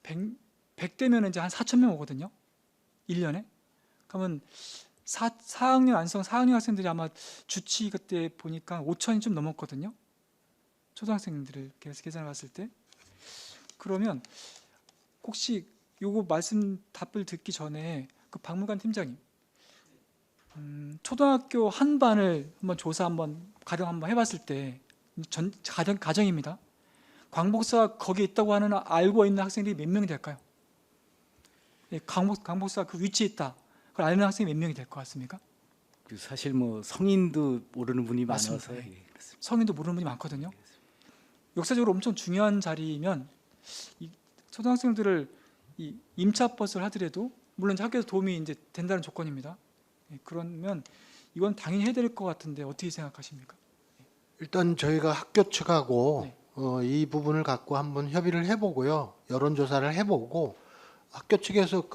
100대면 이제 한 4천 명 오거든요. 1년에. 그러면 4학년 안성 4학년 학생들이 아마 주치 그때 보니까 5천이 좀 넘었거든요. 초등학생들을 계산해 봤을 때. 그러면 혹시 요거 말씀 답을 듣기 전에 그 박물관 팀장님 초등학교 한 반을 한번 조사 가령 한번 해봤을 때 가정입니다. 광복사 거기에 있다고 하는 알고 있는 학생들이 몇 명이 될까요? 예, 광복사 그 위치에 있다. 그걸 아는 학생이 몇 명이 될 것 같습니까? 그 사실 뭐 성인도 모르는 분이 맞습니다. 많아서 예, 그렇습니다. 성인도 모르는 분이 많거든요. 역사적으로 엄청 중요한 자리이면 이 초등학생들을 이 임차 버스를 하더라도 물론 학교에서 도움이 이제 된다는 조건입니다. 예, 그러면 이건 당연히 해야 될 것 같은데 어떻게 생각하십니까? 일단 저희가 학교 측하고 네. 이 부분을 갖고 한번 협의를 해보고요. 여론조사를 해보고 학교 측에서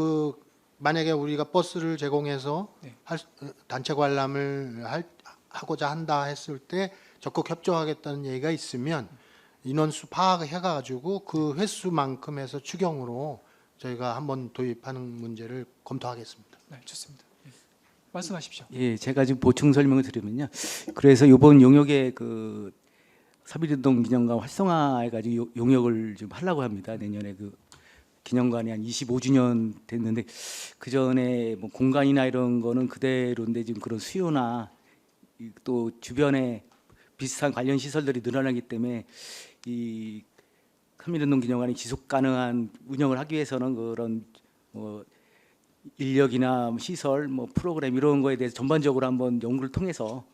만약에 우리가 버스를 제공해서 네. 단체 관람을 하고자 한다 했을 때 적극 협조하겠다는 얘기가 있으면 인원수 파악해가지고 그 횟수만큼 해서 추경으로 저희가 한번 도입하는 문제를 검토하겠습니다. 네, 좋습니다. 예. 말씀하십시오. 예, 제가 지금 보충 설명을 드리면요. 그래서 이번 용역에 그 3.1운동 기념관 활성화해가지고 용역을 좀 하려고 합니다. 내년에 그 기념관이 한 25주년 됐는데 그 전에 뭐 공간이나 이런 거는 그대로인데 지금 그런 수요나 또 주변에 비슷한 관련 시설들이 늘어나기 때문에 이 3.1운동 기념관이 지속 가능한 운영을 하기 위해서는 그런 뭐 인력이나 시설, 뭐 프로그램 이런 거에 대해서 전반적으로 한번 연구를 통해서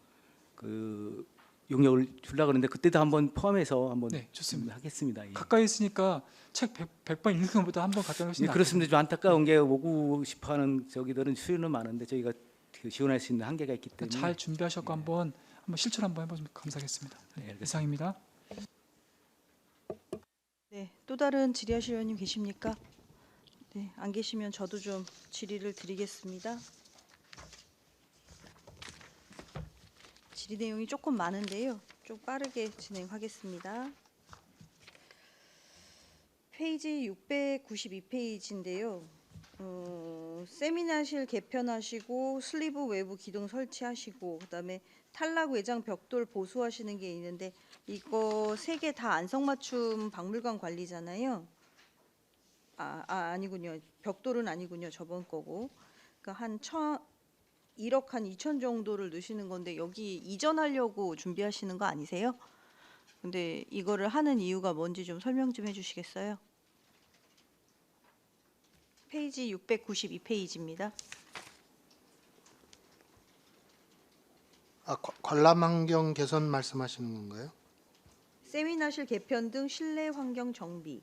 그 용역을 주려고 그러는데 그때도 한번 포함해서 한번 네, 좋습니다. 하겠습니다. 예. 가까이 있으니까 책 100번 읽는 것보다 한번 갖다 놓으시면 예, 그렇습니다. 좀 안타까운 게 오고 싶어하는 저기들은 수요는 많은데 저희가 그 지원할 수 있는 한계가 있기 때문에 잘 준비하셨고 한번 실천 한번 해보시면 감사하겠습니다. 네, 알겠습니다. 이상입니다. 네, 또 다른 질의하실 의원님 계십니까? 네, 안 계시면 저도 좀 질의를 드리겠습니다. 질의 내용이 조금 많은데요. 좀 빠르게 진행하겠습니다. 페이지 692페이지인데요. 세미나실 개편하시고 슬리브 외부 기둥 설치하시고 그다음에 탈락 외장 벽돌 보수하시는 게 있는데 이거 세 개 다 안성맞춤 박물관 관리잖아요. 아니군요. 벽돌은 아니군요. 저번 거고. 그러니까 한 1억 한 2천 정도를 넣으시는 건데 여기 이전하려고 준비하시는 거 아니세요? 근데 이거를 하는 이유가 뭔지 좀 설명 좀 해주시겠어요? 페이지 692페이지입니다. 관람 환경 개선 말씀하시는 건가요? 세미나실 개편 등 실내 환경 정비,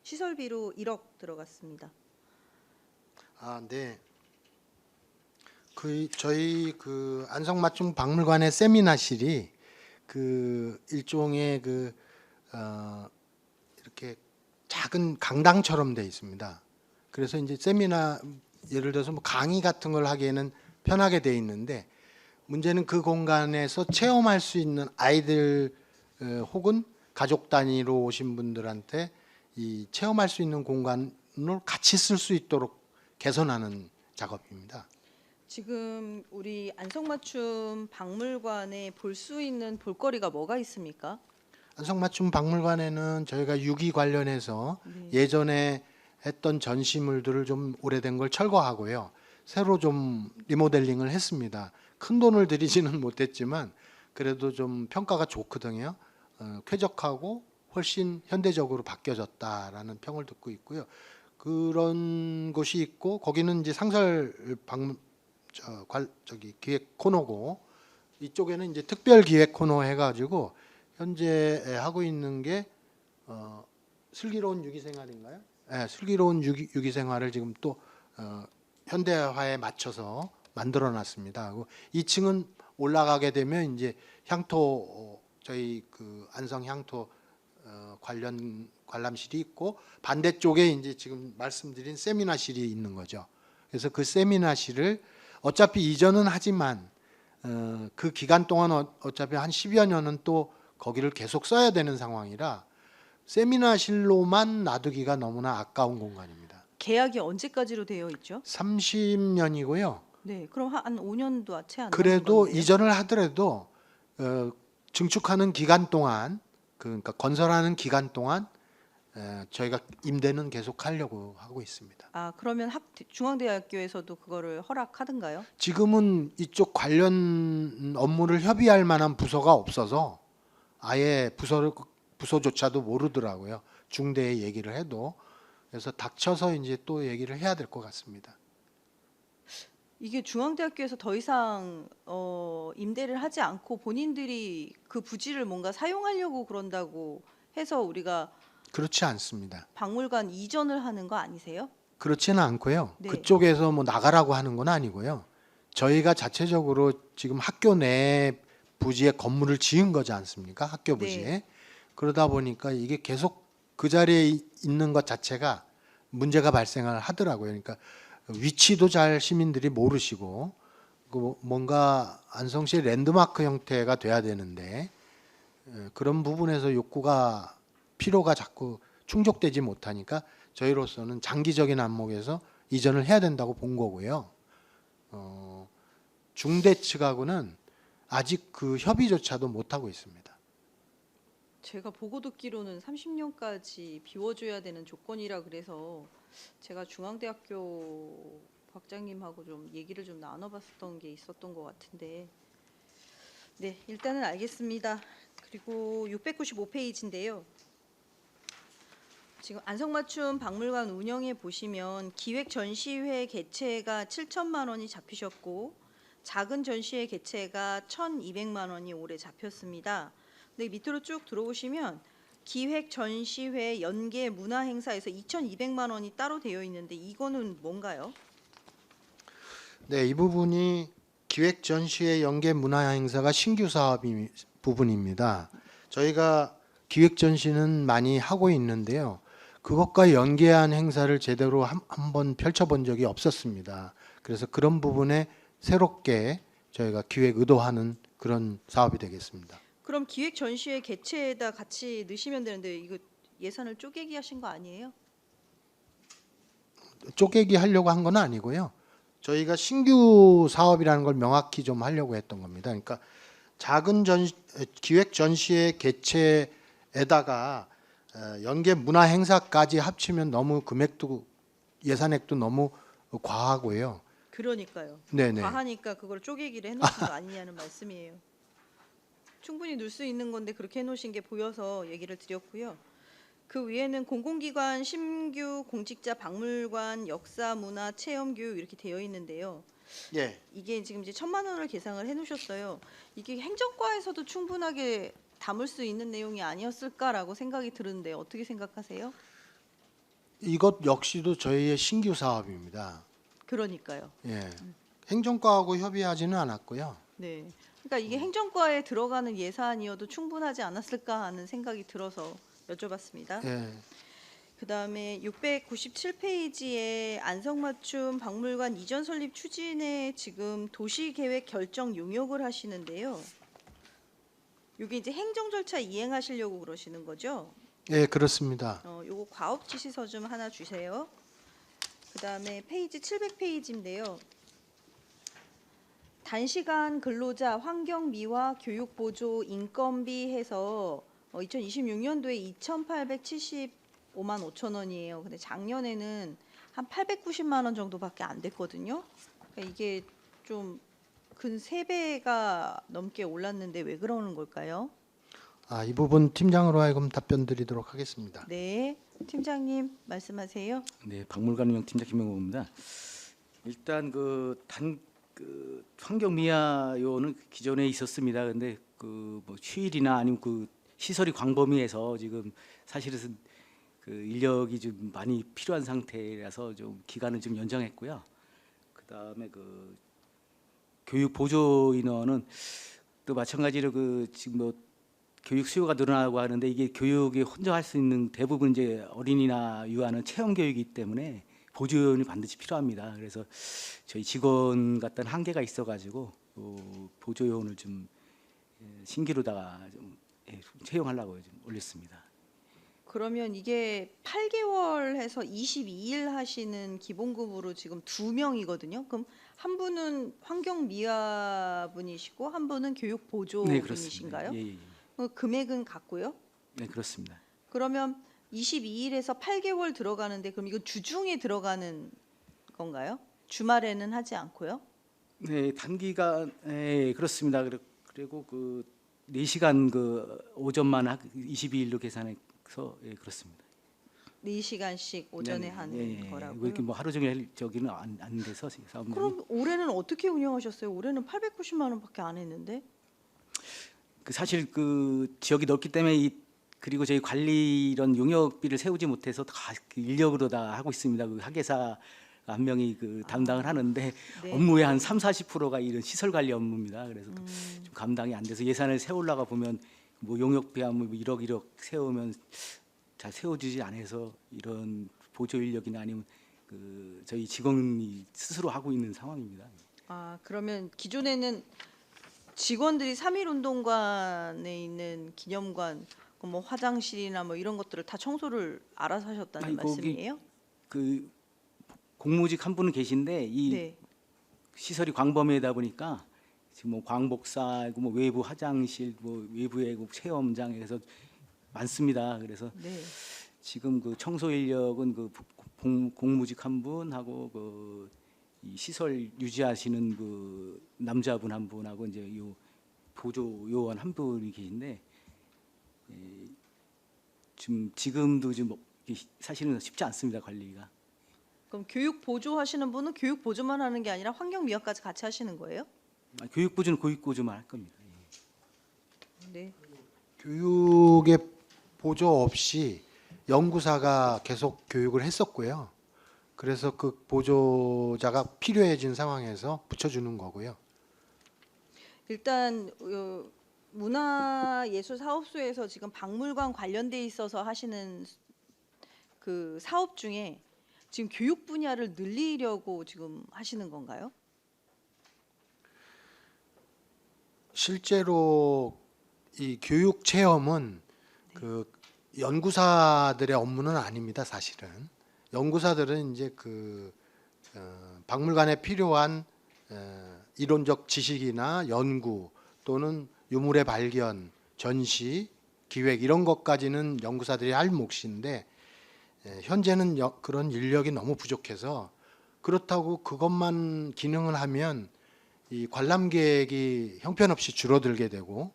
시설비로 1억 들어갔습니다. 네. 저희 그 안성맞춤 박물관의 세미나실이 그 일종의 이렇게 작은 강당처럼 돼 있습니다. 그래서 이제 세미나 예를 들어서 뭐 강의 같은 걸 하기에는 편하게 돼 있는데 문제는 그 공간에서 체험할 수 있는 아이들 혹은 가족 단위로 오신 분들한테 이 체험할 수 있는 공간을 같이 쓸 수 있도록 개선하는 작업입니다. 지금 우리 안성맞춤 박물관에 볼 수 있는 볼거리가 뭐가 있습니까? 안성맞춤 박물관에는 저희가 유기 관련해서 예전에 했던 전시물들을 좀 오래된 걸 철거하고요. 새로 좀 리모델링을 했습니다. 큰 돈을 들이지는 못했지만 그래도 좀 평가가 좋거든요. 쾌적하고 훨씬 현대적으로 바뀌어졌다라는 평을 듣고 있고요. 그런 곳이 있고 거기는 이제 상설 기획 코너고 이쪽에는 이제 특별 기획 코너 해가지고 현재 하고 있는 게 슬기로운 유기생활인가요? 네, 슬기로운 유기생활을 지금 또 현대화에 맞춰서 만들어놨습니다. 2층은 올라가게 되면 이제 향토 저희 그 안성 향토 관련 관람실이 있고 반대쪽에 이제 지금 말씀드린 세미나실이 있는 거죠. 그래서 그 세미나실을 어차피 이전은 하지만 그 기간 동안 어차피 한 10여 년은 또 거기를 계속 써야 되는 상황이라 세미나실로만 놔두기가 너무나 아까운 공간입니다. 계약이 언제까지로 되어 있죠? 30년이고요. 네, 그럼 한 5년도 채 안 그래도 남은 건데요. 이전을 하더라도 증축하는 기간 동안 그러니까 건설하는 기간 동안 저희가 임대는 계속 하려고 하고 있습니다. 아, 그러면 중앙대학교에서도 그거를 허락하던가요? 지금은 이쪽 관련 업무를 협의할 만한 부서가 없어서 아예 부서조차도 모르더라고요. 중대에 얘기를 해도. 그래서 닥쳐서 이제 또 얘기를 해야 될 것 같습니다. 이게 중앙대학교에서 더 이상 임대를 하지 않고 본인들이 그 부지를 뭔가 사용하려고 그런다고 해서 우리가 그렇지 않습니다. 박물관 이전을 하는 거 아니세요? 그렇지는 않고요. 네. 그쪽에서 뭐 나가라고 하는 건 아니고요. 저희가 자체적으로 지금 학교 내 부지에 건물을 지은 거지 않습니까? 학교 부지에. 네. 그러다 보니까 이게 계속 그 자리에 있는 것 자체가 문제가 발생을 하더라고요. 그러니까 위치도 잘 시민들이 모르시고 뭔가 안성시의 랜드마크 형태가 돼야 되는데 그런 부분에서 욕구가 필요가 자꾸 충족되지 못하니까 저희로서는 장기적인 안목에서 이전을 해야 된다고 본 거고요. 중대 측하고는 아직 그 협의조차도 못 하고 있습니다. 제가 보고 듣기로는 30년까지 비워줘야 되는 조건이라 그래서 제가 중앙대학교 박장님하고 좀 얘기를 좀 나눠봤었던 게 있었던 것 같은데 네, 일단은 알겠습니다. 그리고 695페이지인데요. 지금 안성맞춤 박물관 운영에 보시면 기획 전시회 개최가 7천만 원이 잡히셨고 작은 전시회 개최가 1,200만 원이 올해 잡혔습니다. 근데 밑으로 쭉 들어오시면 기획 전시회 연계 문화 행사에서 2,200만 원이 따로 되어 있는데 이거는 뭔가요? 네, 이 부분이 기획 전시회 연계 문화 행사가 신규 사업 부분입니다. 저희가 기획 전시는 많이 하고 있는데요. 그것과 연계한 행사를 제대로 한번 펼쳐본 적이 없었습니다. 그래서 그런 부분에 새롭게 저희가 기획 의도하는 그런 사업이 되겠습니다. 그럼 기획 전시회 개최에다 같이 넣으시면 되는데 이거 예산을 쪼개기 하신 거 아니에요? 쪼개기 하려고 한 건 아니고요. 저희가 신규 사업이라는 걸 명확히 좀 하려고 했던 겁니다. 그러니까 작은 기획 전시회 개최에다가 연계 문화 행사까지 합치면 너무 금액도 예산액도 너무 과하고요. 그러니까요. 네네. 과하니까 그걸 쪼개기를 해놓으신 거 아니냐는 말씀이에요. 충분히 넣을 수 있는 건데 그렇게 해놓으신 게 보여서 얘기를 드렸고요. 그 위에는 공공기관, 신규 공직자 박물관, 역사, 문화, 체험, 교육 이렇게 되어 있는데요. 예. 이게 지금 이제 1,000만 원을 계상을 해놓으셨어요. 이게 행정과에서도 충분하게 담을 수 있는 내용이 아니었을까라고 생각이 드는데 어떻게 생각하세요? 이것 역시도 저희의 신규 사업입니다. 그러니까요. 예. 행정과하고 협의하지는 않았고요. 네. 그러니까 이게 행정과에 들어가는 예산이어도 충분하지 않았을까 하는 생각이 들어서 여쭤봤습니다. 예. 그다음에 697페이지에 안성맞춤 박물관 이전 설립 추진에 지금 도시계획 결정 용역을 하시는데요. 이게 이제 행정 절차 이행하시려고 그러시는 거죠? 예, 그렇습니다. 요거 과업 지시서 좀 하나 주세요. 그다음에 페이지 700페이지인데요. 단시간 근로자 환경 미화 교육 보조 인건비 해서 2026년도에 2,875만 5천 원이에요. 근데 작년에는 한 890만 원 정도밖에 안 됐거든요. 그러니까 이게 좀 근 3배가 넘게 올랐는데 왜 그러는 걸까요? 이 부분 팀장으로 하여금 답변 드리도록 하겠습니다. 네, 팀장님 말씀하세요. 네, 박물관 운영 팀장 김영호입니다. 일단 그 환경 미화요는 기존에 있었습니다. 근데 그 뭐 휴일이나 아니면 그 시설이 광범위해서 지금 사실은 그 인력이 좀 많이 필요한 상태라서 좀 기간을 좀 연장했고요. 그다음에 그 교육 보조 인원은 또 마찬가지로 그 지금 뭐 교육 수요가 늘어나고 하는데 이게 교육이 혼자 할 수 있는 대부분 이제 어린이나 유아는 체험 교육이기 때문에 보조 요원이 반드시 필요합니다. 그래서 저희 직원 같은 한계가 있어가지고 보조 요원을 좀 신규로다가 좀 채용하려고 좀 올렸습니다. 그러면 이게 8개월 해서 22일 하시는 기본급으로 지금 2명이거든요. 그럼 한 분은 환경 미화 분이시고 한 분은 교육 보조 네, 분이신가요? 그렇습니다. 예, 예. 금액은 같고요. 네, 그렇습니다. 그러면 22일에서 8개월 들어가는데 그럼 이거 주중에 들어가는 건가요? 주말에는 하지 않고요? 네, 단기간 그렇습니다. 그리고 그 4시간 그 오전만 22일로 계산해서 그렇습니다. 4시간씩 오전에 하는 거라고요? 왜 이렇게 뭐 하루 종일 저기는 안 돼서 사업들이. 그럼 올해는 어떻게 운영하셨어요? 올해는 890만 원밖에 안 했는데. 그 사실 그 지역이 넓기 때문에 그리고 저희 관리 이런 용역비를 세우지 못해서 다 그 인력으로 다 하고 있습니다. 그 학예사 한 명이 그 담당을 하는데 네. 업무의 한 30~40%가 이런 시설 관리 업무입니다. 그래서 좀 감당이 안 돼서 예산을 세우려가 보면 뭐 용역비 하면 뭐 1억 세우면 잘 세워주지 않아서 이런 보조 인력이나 아니면 그 저희 직원이 스스로 하고 있는 상황입니다. 그러면 기존에는 직원들이 3.1 운동관에 있는 기념관, 뭐 화장실이나 뭐 이런 것들을 다 청소를 알아서 하셨다는 아니, 거기 말씀이에요? 그 공무직 한 분은 계신데 이 네. 시설이 광범위하다 보니까 지금 뭐 광복사, 뭐 외부 화장실, 뭐 외부의 그 체험장에서 많습니다. 그래서 네. 지금 그 청소 인력은 그 공무직 한 분하고 그 이 시설 유지하시는 그 남자분 한 분하고 이제 요 보조 요원 한 분이 계신데 지금도 좀 사실은 쉽지 않습니다, 관리가. 그럼 교육 보조 하시는 분은 교육 보조만 하는 게 아니라 환경 미화까지 같이 하시는 거예요? 교육 보조는 교육 보조만 할 겁니다. 네. 교육의 보조 없이 연구사가 계속 교육을 했었고요. 그래서 그 보조자가 필요해진 상황에서 붙여주는 거고요. 일단 문화예술사업소에서 지금 박물관 관련돼 있어서 하시는 그 사업 중에 지금 교육 분야를 늘리려고 지금 하시는 건가요? 실제로 이 교육 체험은 그 연구사들의 업무는 아닙니다. 사실은 연구사들은 이제 그 박물관에 필요한 이론적 지식이나 연구 또는 유물의 발견, 전시, 기획 이런 것까지는 연구사들이 할 몫인데 현재는 그런 인력이 너무 부족해서 그렇다고 그것만 기능을 하면 이 관람객이 형편없이 줄어들게 되고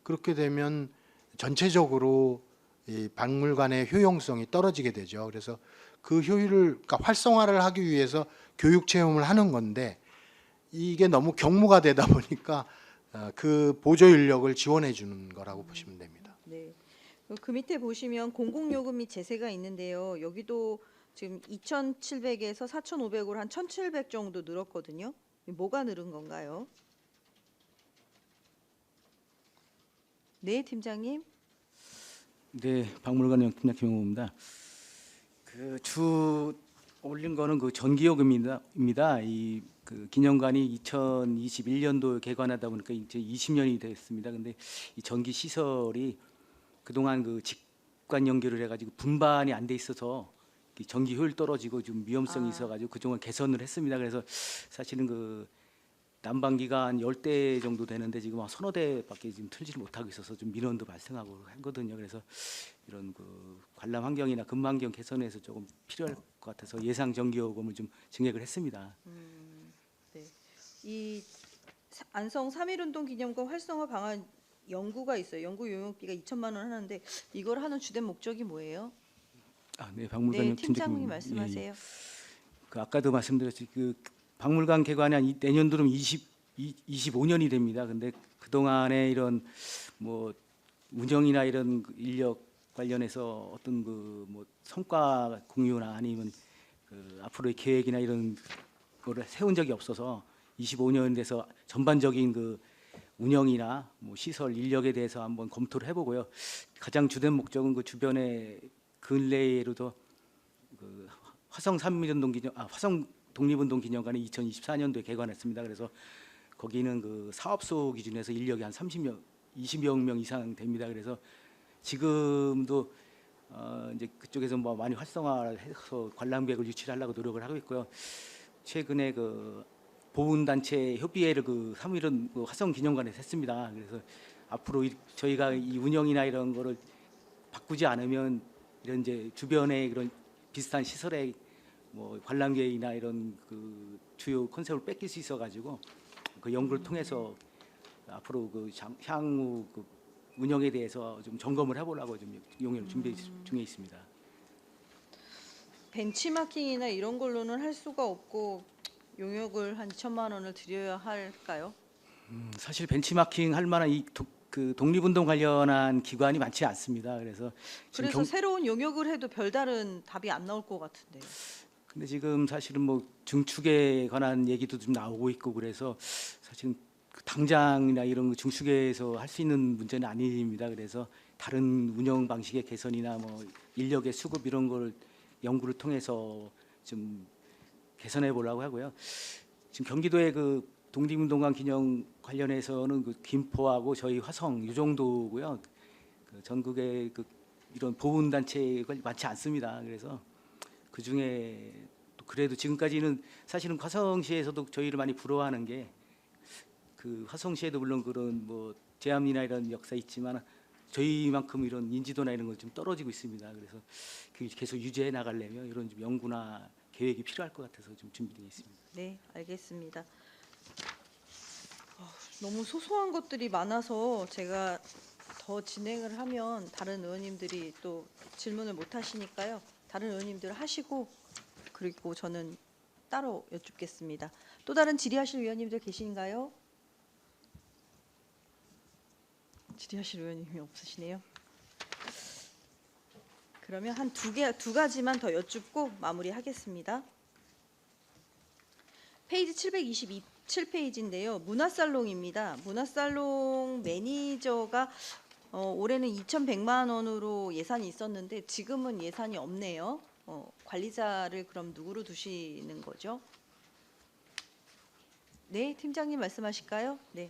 그렇게 되면 전체적으로 이 박물관의 효용성이 떨어지게 되죠. 그래서 그 효율을 그러니까 활성화를 하기 위해서 교육 체험을 하는 건데 이게 너무 경무가 되다 보니까 그 보조 인력을 지원해 주는 거라고 보시면 됩니다. 네. 그 밑에 보시면 공공요금 및 제세가 있는데요. 여기도 지금 2,700에서 4,500으로 한 1,700 정도 늘었거든요. 뭐가 늘은 건가요? 네, 팀장님. 네, 박물관용 팀장 김용호입니다. 주 올린 거는 그 전기요금입니다. 이 그 기념관이 2021년도 개관하다 보니까 이제 20년이 됐습니다. 근데 이 전기 시설이 그동안 그 직관 연결을 해가지고 분반이 안 돼 있어서 이 전기 효율 떨어지고 좀 위험성이 있어가지고 그동안 개선을 했습니다. 그래서 사실은 그 난방기가 한 10대 정도 되는데 지금 한 서너 대밖에 지금 틀지를 못하고 있어서 좀 민원도 발생하고 하거든요. 그래서 이런 그 관람 환경이나 근무 환경 개선에서 조금 필요할 것 같아서 예상 전기요금을 좀 증액을 했습니다. 네. 이 안성 3.1운동 기념관 활성화 방안 연구가 있어요. 연구 용역비가 2천만 원 하는데 이걸 하는 주된 목적이 뭐예요? 네, 네, 박물관용 팀장님 팀장님. 말씀하세요. 그 아까도 말씀드렸듯이 그 박물관 개관이 한 내년도면 25년이 됩니다. 근데 그 동안에 이런 뭐 운영이나 이런 그 인력 관련해서 어떤 그 뭐 성과 공유나 아니면 그 앞으로의 계획이나 이런 거를 세운 적이 없어서 25년 돼서 전반적인 그 운영이나 뭐 시설 인력에 대해서 한번 검토를 해보고요. 가장 주된 목적은 그 주변에 근래에로도 그 화성 독립운동 기념관이 2024년도에 개관했습니다. 그래서 거기는 그 사업소 기준에서 인력이 한 20여 명 이상 됩니다. 그래서 지금도 이제 그쪽에서 뭐 많이 활성화해서 관람객을 유치하려고 노력을 하고 있고요. 최근에 그 보훈단체 협의회를 그 3.1은 그 화성 기념관에서 했습니다. 그래서 앞으로 저희가 이 운영이나 이런 거를 바꾸지 않으면 이런 이제 주변에 그런 비슷한 시설에 뭐 관람객이나 이런 그 주요 컨셉을 뺏길 수 있어가지고 그 연구를 통해서 앞으로 그 향후 그 운영에 대해서 좀 점검을 해보려고 좀 용역을 준비 중에 있습니다. 벤치마킹이나 이런 걸로는 할 수가 없고 용역을 한 2천만 원을 드려야 할까요? 사실 벤치마킹 할 만한 그 독립운동 관련한 기관이 많지 않습니다. 그래서 지금 그래서 새로운 용역을 해도 별다른 답이 안 나올 것 같은데요. 근데 지금 사실은 뭐 중축에 관한 얘기도 좀 나오고 있고 그래서 사실은 그 당장이나 이런 거 중축에서 할 수 있는 문제는 아닙니다. 그래서 다른 운영 방식의 개선이나 뭐 인력의 수급 이런 걸 연구를 통해서 좀 개선해 보려고 하고요. 지금 경기도의 그 독립운동관 기념 관련해서는 그 김포하고 저희 화성 이 정도고요. 그 전국에 그 이런 보훈단체가 많지 않습니다. 그래서 그 중에 또 그래도 지금까지는 사실은 화성시에서도 저희를 많이 부러워하는 게 그 화성시에도 물론 그런 뭐 제암이나 이런 역사 있지만 저희만큼 이런 인지도나 이런 건 좀 떨어지고 있습니다. 그래서 그 계속 유지해 나가려면 이런 좀 연구나 계획이 필요할 것 같아서 좀 준비되어 있습니다. 네, 알겠습니다. 너무 소소한 것들이 많아서 제가 더 진행을 하면 다른 의원님들이 또 질문을 못 하시니까요. 다른 의원님들 하시고 그리고 저는 따로 여쭙겠습니다. 또 다른 질의하실 의원님들 계신가요? 질의하실 의원님이 없으시네요. 그러면 한 두 가지만 더 여쭙고 마무리하겠습니다. 페이지 727페이지인데요. 문화살롱입니다. 문화살롱 매니저가 올해는 2,100만 원으로 예산이 있었는데 지금은 예산이 없네요. 관리자를 그럼 누구로 두시는 거죠? 네, 팀장님 말씀하실까요? 네.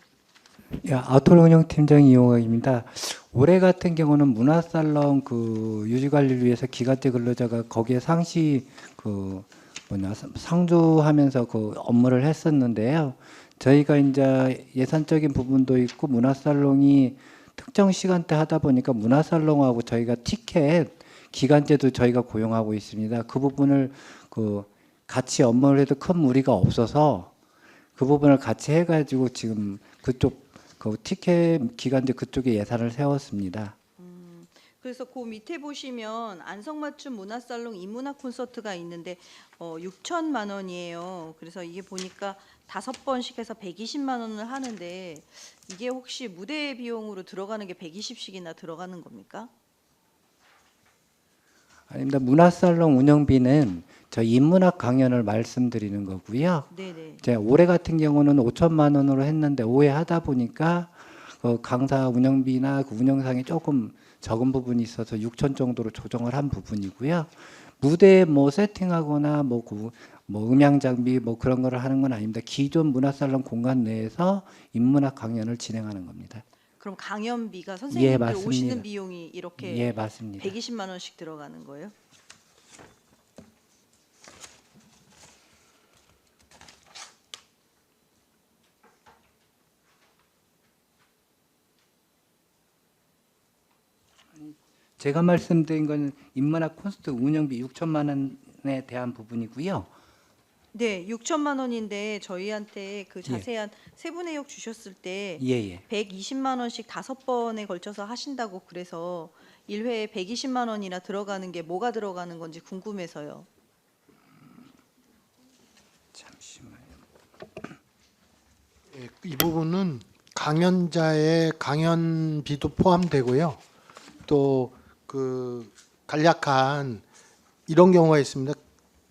예, 아톨 운영팀장 이용학입니다. 올해 같은 경우는 문화살롱 그 유지 관리를 위해서 기간제 근로자가 거기에 상시 그 상주하면서 그 업무를 했었는데요. 저희가 이제 예산적인 부분도 있고 문화살롱이 특정 시간대 하다 보니까 문화살롱하고 저희가 티켓 기간제도 저희가 고용하고 있습니다. 그 부분을 그 같이 업무를 해도 큰 무리가 없어서 그 부분을 같이 해가지고 지금 그쪽 그 티켓 기간제 그쪽에 예산을 세웠습니다. 그래서 그 밑에 보시면 안성맞춤 문화살롱 인문학 콘서트가 있는데 6천만 원이에요. 그래서 이게 보니까 5번씩 해서 120만 원을 하는데 이게 혹시 무대 비용으로 들어가는 게 120씩이나 들어가는 겁니까? 아닙니다. 문화살롱 운영비는 저희 인문학 강연을 말씀드리는 거고요. 네네. 제가 올해 같은 경우는 5천만 원으로 했는데 올해 하다 보니까 강사 운영비나 그 운영상이 조금 적은 부분이 있어서 6천 정도로 조정을 한 부분이고요. 무대 뭐 세팅하거나 뭐 음향 장비 뭐 그런 거를 하는 건 아닙니다. 기존 문화살롱 공간 내에서 인문학 강연을 진행하는 겁니다. 그럼 강연비가 예, 선생님들 맞습니다. 오시는 비용이 이렇게 예, 맞습니다. 120만 원씩 들어가는 거예요? 제가 말씀드린 건 인문학 콘서트 운영비 6천만 원에 대한 부분이고요. 네, 6천만 원인데 저희한테 그 예. 자세한 세부 내역 주셨을 때 예예. 120만 원씩 5번에 걸쳐서 하신다고 그래서 1회에 120만 원이나 들어가는 게 뭐가 들어가는 건지 궁금해서요. 잠시만요. 예, 이 부분은 강연자의 강연비도 포함되고요. 또 그 간략한 이런 경우가 있습니다.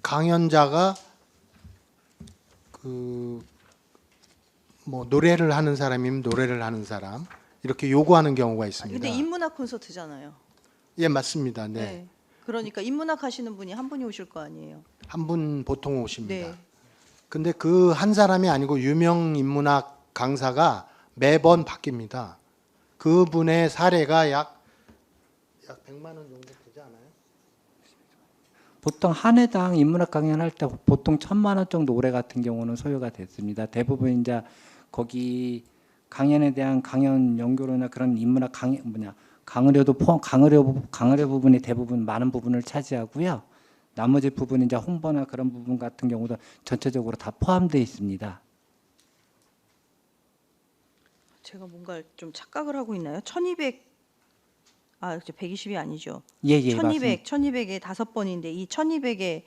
강연자가 그 뭐 노래를 하는 사람이면 노래를 하는 사람 이렇게 요구하는 경우가 아, 있습니다. 근데 인문학 콘서트잖아요. 예, 맞습니다. 네. 그러니까 인문학 하시는 분이 한 분이 오실 거 아니에요. 한 분 보통 오십니다. 네. 근데 그 한 사람이 아니고 유명 인문학 강사가 매번 바뀝니다. 그분의 사례가 약 100만 원 정도 되지 않아요? 보통 한 해당 인문학 강연할 때 보통 1,000만 원 정도 올해 같은 경우는 소요가 됐습니다. 대부분 이제 거기 강연에 대한 강연 연구로나 그런 인문학 강의료도 포함 강의료 부분이 대부분 많은 부분을 차지하고요. 나머지 부분 이제 홍보나 그런 부분 같은 경우도 전체적으로 다 포함되어 있습니다. 제가 뭔가 좀 착각을 하고 있나요? 1200 120이 아니죠. 예예 1200, 1200에 5번인데 이 1200에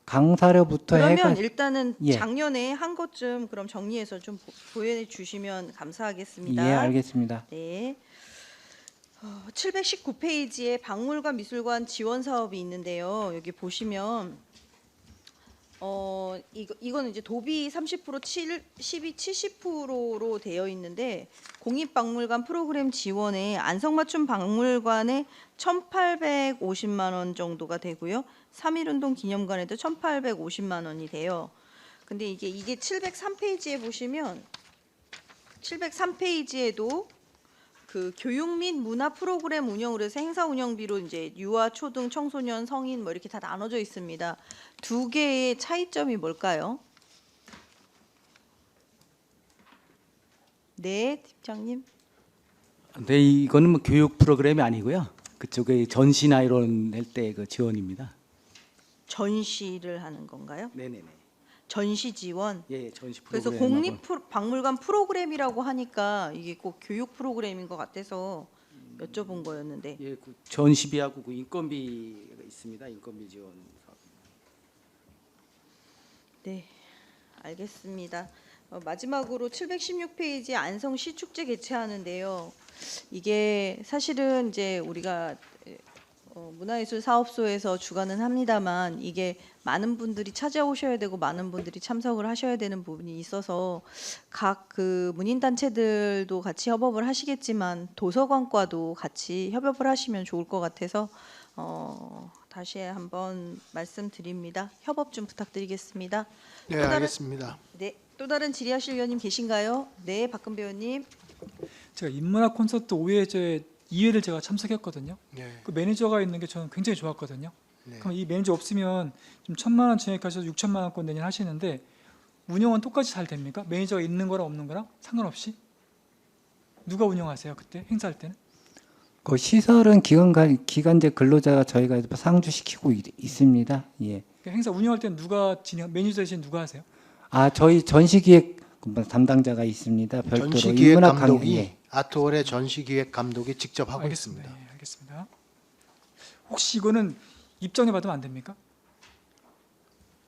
강사료부터 그러면 해가 일단은 예. 작년에 한 것 좀 그럼 정리해서 좀 보여 주시면 감사하겠습니다. 예 알겠습니다. 네. 719페이지에 박물관 미술관 지원 사업이 있는데요. 여기 보시면 이거는 이제 도비 30% 12 70%로 되어 있는데 공립박물관 프로그램 지원에 안성맞춤 박물관에 1,850만 원 정도가 되고요. 3.1운동 기념관에도 1,850만 원이 돼요. 근데 이게 703페이지에 보시면 703페이지에도 그 교육 및 문화 프로그램 운영으로 해서 행사 운영비로 이제 유아, 초등, 청소년, 성인 뭐 이렇게 다 나눠져 있습니다. 두 개의 차이점이 뭘까요? 네, 팀장님. 네, 이거는 뭐 교육 프로그램이 아니고요. 그쪽에 전시나 이런 할 때 그 지원입니다. 전시를 하는 건가요? 네네네. 전시 지원. 예, 전시 그래서 프로그램. 국립박물관 프로그램이라고 하니까 이게 꼭 교육 프로그램인 것 같아서 여쭤본 거였는데. 예, 그 전시비하고 그 인건비가 있습니다. 인건비 지원. 네, 알겠습니다. 마지막으로 716페이지 안성 시축제 개최하는데요. 이게 사실은 이제 우리가 문화예술 사업소에서 주관은 합니다만 이게 많은 분들이 찾아오셔야 되고 많은 분들이 참석을 하셔야 되는 부분이 있어서 각 그 문인 단체들도 같이 협업을 하시겠지만 도서관과도 같이 협업을 하시면 좋을 것 같아서 다시 한번 말씀드립니다. 협업 좀 부탁드리겠습니다. 네, 또 다른- 알겠습니다. 네, 또 다른 질의하실 위원님 계신가요? 네, 박근배 의원님. 제가 인문학 콘서트 2회를 제가 참석했거든요. 네. 그 매니저가 있는 게 저는 굉장히 좋았거든요. 네. 그럼 이 매니저 없으면 좀 1,000만 원 증액하셔서 6천만 원권 내년 하시는데 운영은 똑같이 잘 됩니까? 매니저가 있는 거랑 없는 거랑 상관없이? 누가 운영하세요 그때 행사할 때는? 그 시설은 기간제 근로자가 저희가 상주시키고 있습니다. 예. 그 행사 운영할 때는 매니저 대신 누가 하세요? 저희 전시기획 담당자가 있습니다. 별도로 전시기획 인문학 감독이 예. 아트홀의 전시기획 감독이 직접 하고 알겠습니다. 있습니다. 예, 알겠습니다. 혹시 이거는 입장료 받으면 안 됩니까?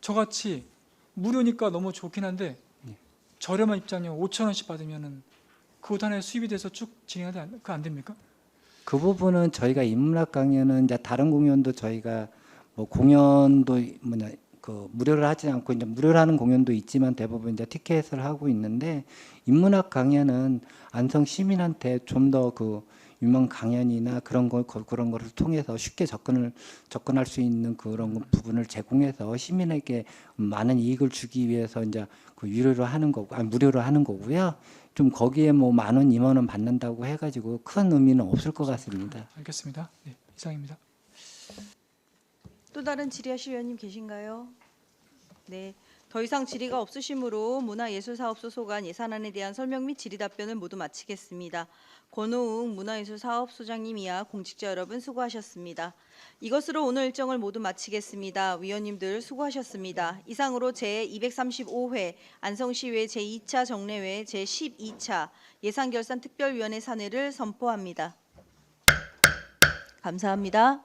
저같이 무료니까 너무 좋긴 한데 저렴한 입장료 5천 원씩 받으면은 그것 하나에 수입이 돼서 쭉 진행하는데 그거 안 됩니까? 그 부분은 저희가 인문학 강연은 이제 다른 공연도 저희가 뭐 공연도 그 무료를 하지 않고 이제 무료로 하는 공연도 있지만 대부분 이제 티켓을 하고 있는데 인문학 강연은 안성 시민한테 좀 더 그 유명 강연이나 그런 거를 통해서 쉽게 접근할 수 있는 그런 부분을 제공해서 시민에게 많은 이익을 주기 위해서 이제 그 유료로 하는 거고, 무료로 하는 거고요. 좀 거기에 뭐 10,000원, 20,000원 받는다고 해가지고 큰 의미는 없을 것 같습니다. 알겠습니다. 네, 이상입니다. 또 다른 질의하실 위원님 계신가요? 네. 더 이상 질의가 없으시므로 문화예술사업소 소관 예산안에 대한 설명 및 질의 답변을 모두 마치겠습니다. 권오웅 문화예술사업소장님 이하 공직자 여러분 수고하셨습니다. 이것으로 오늘 일정을 모두 마치겠습니다. 위원님들 수고하셨습니다. 이상으로 제235회 안성시의회 제2차 정례회 제12차 예산결산특별위원회 사내를 선포합니다. 감사합니다.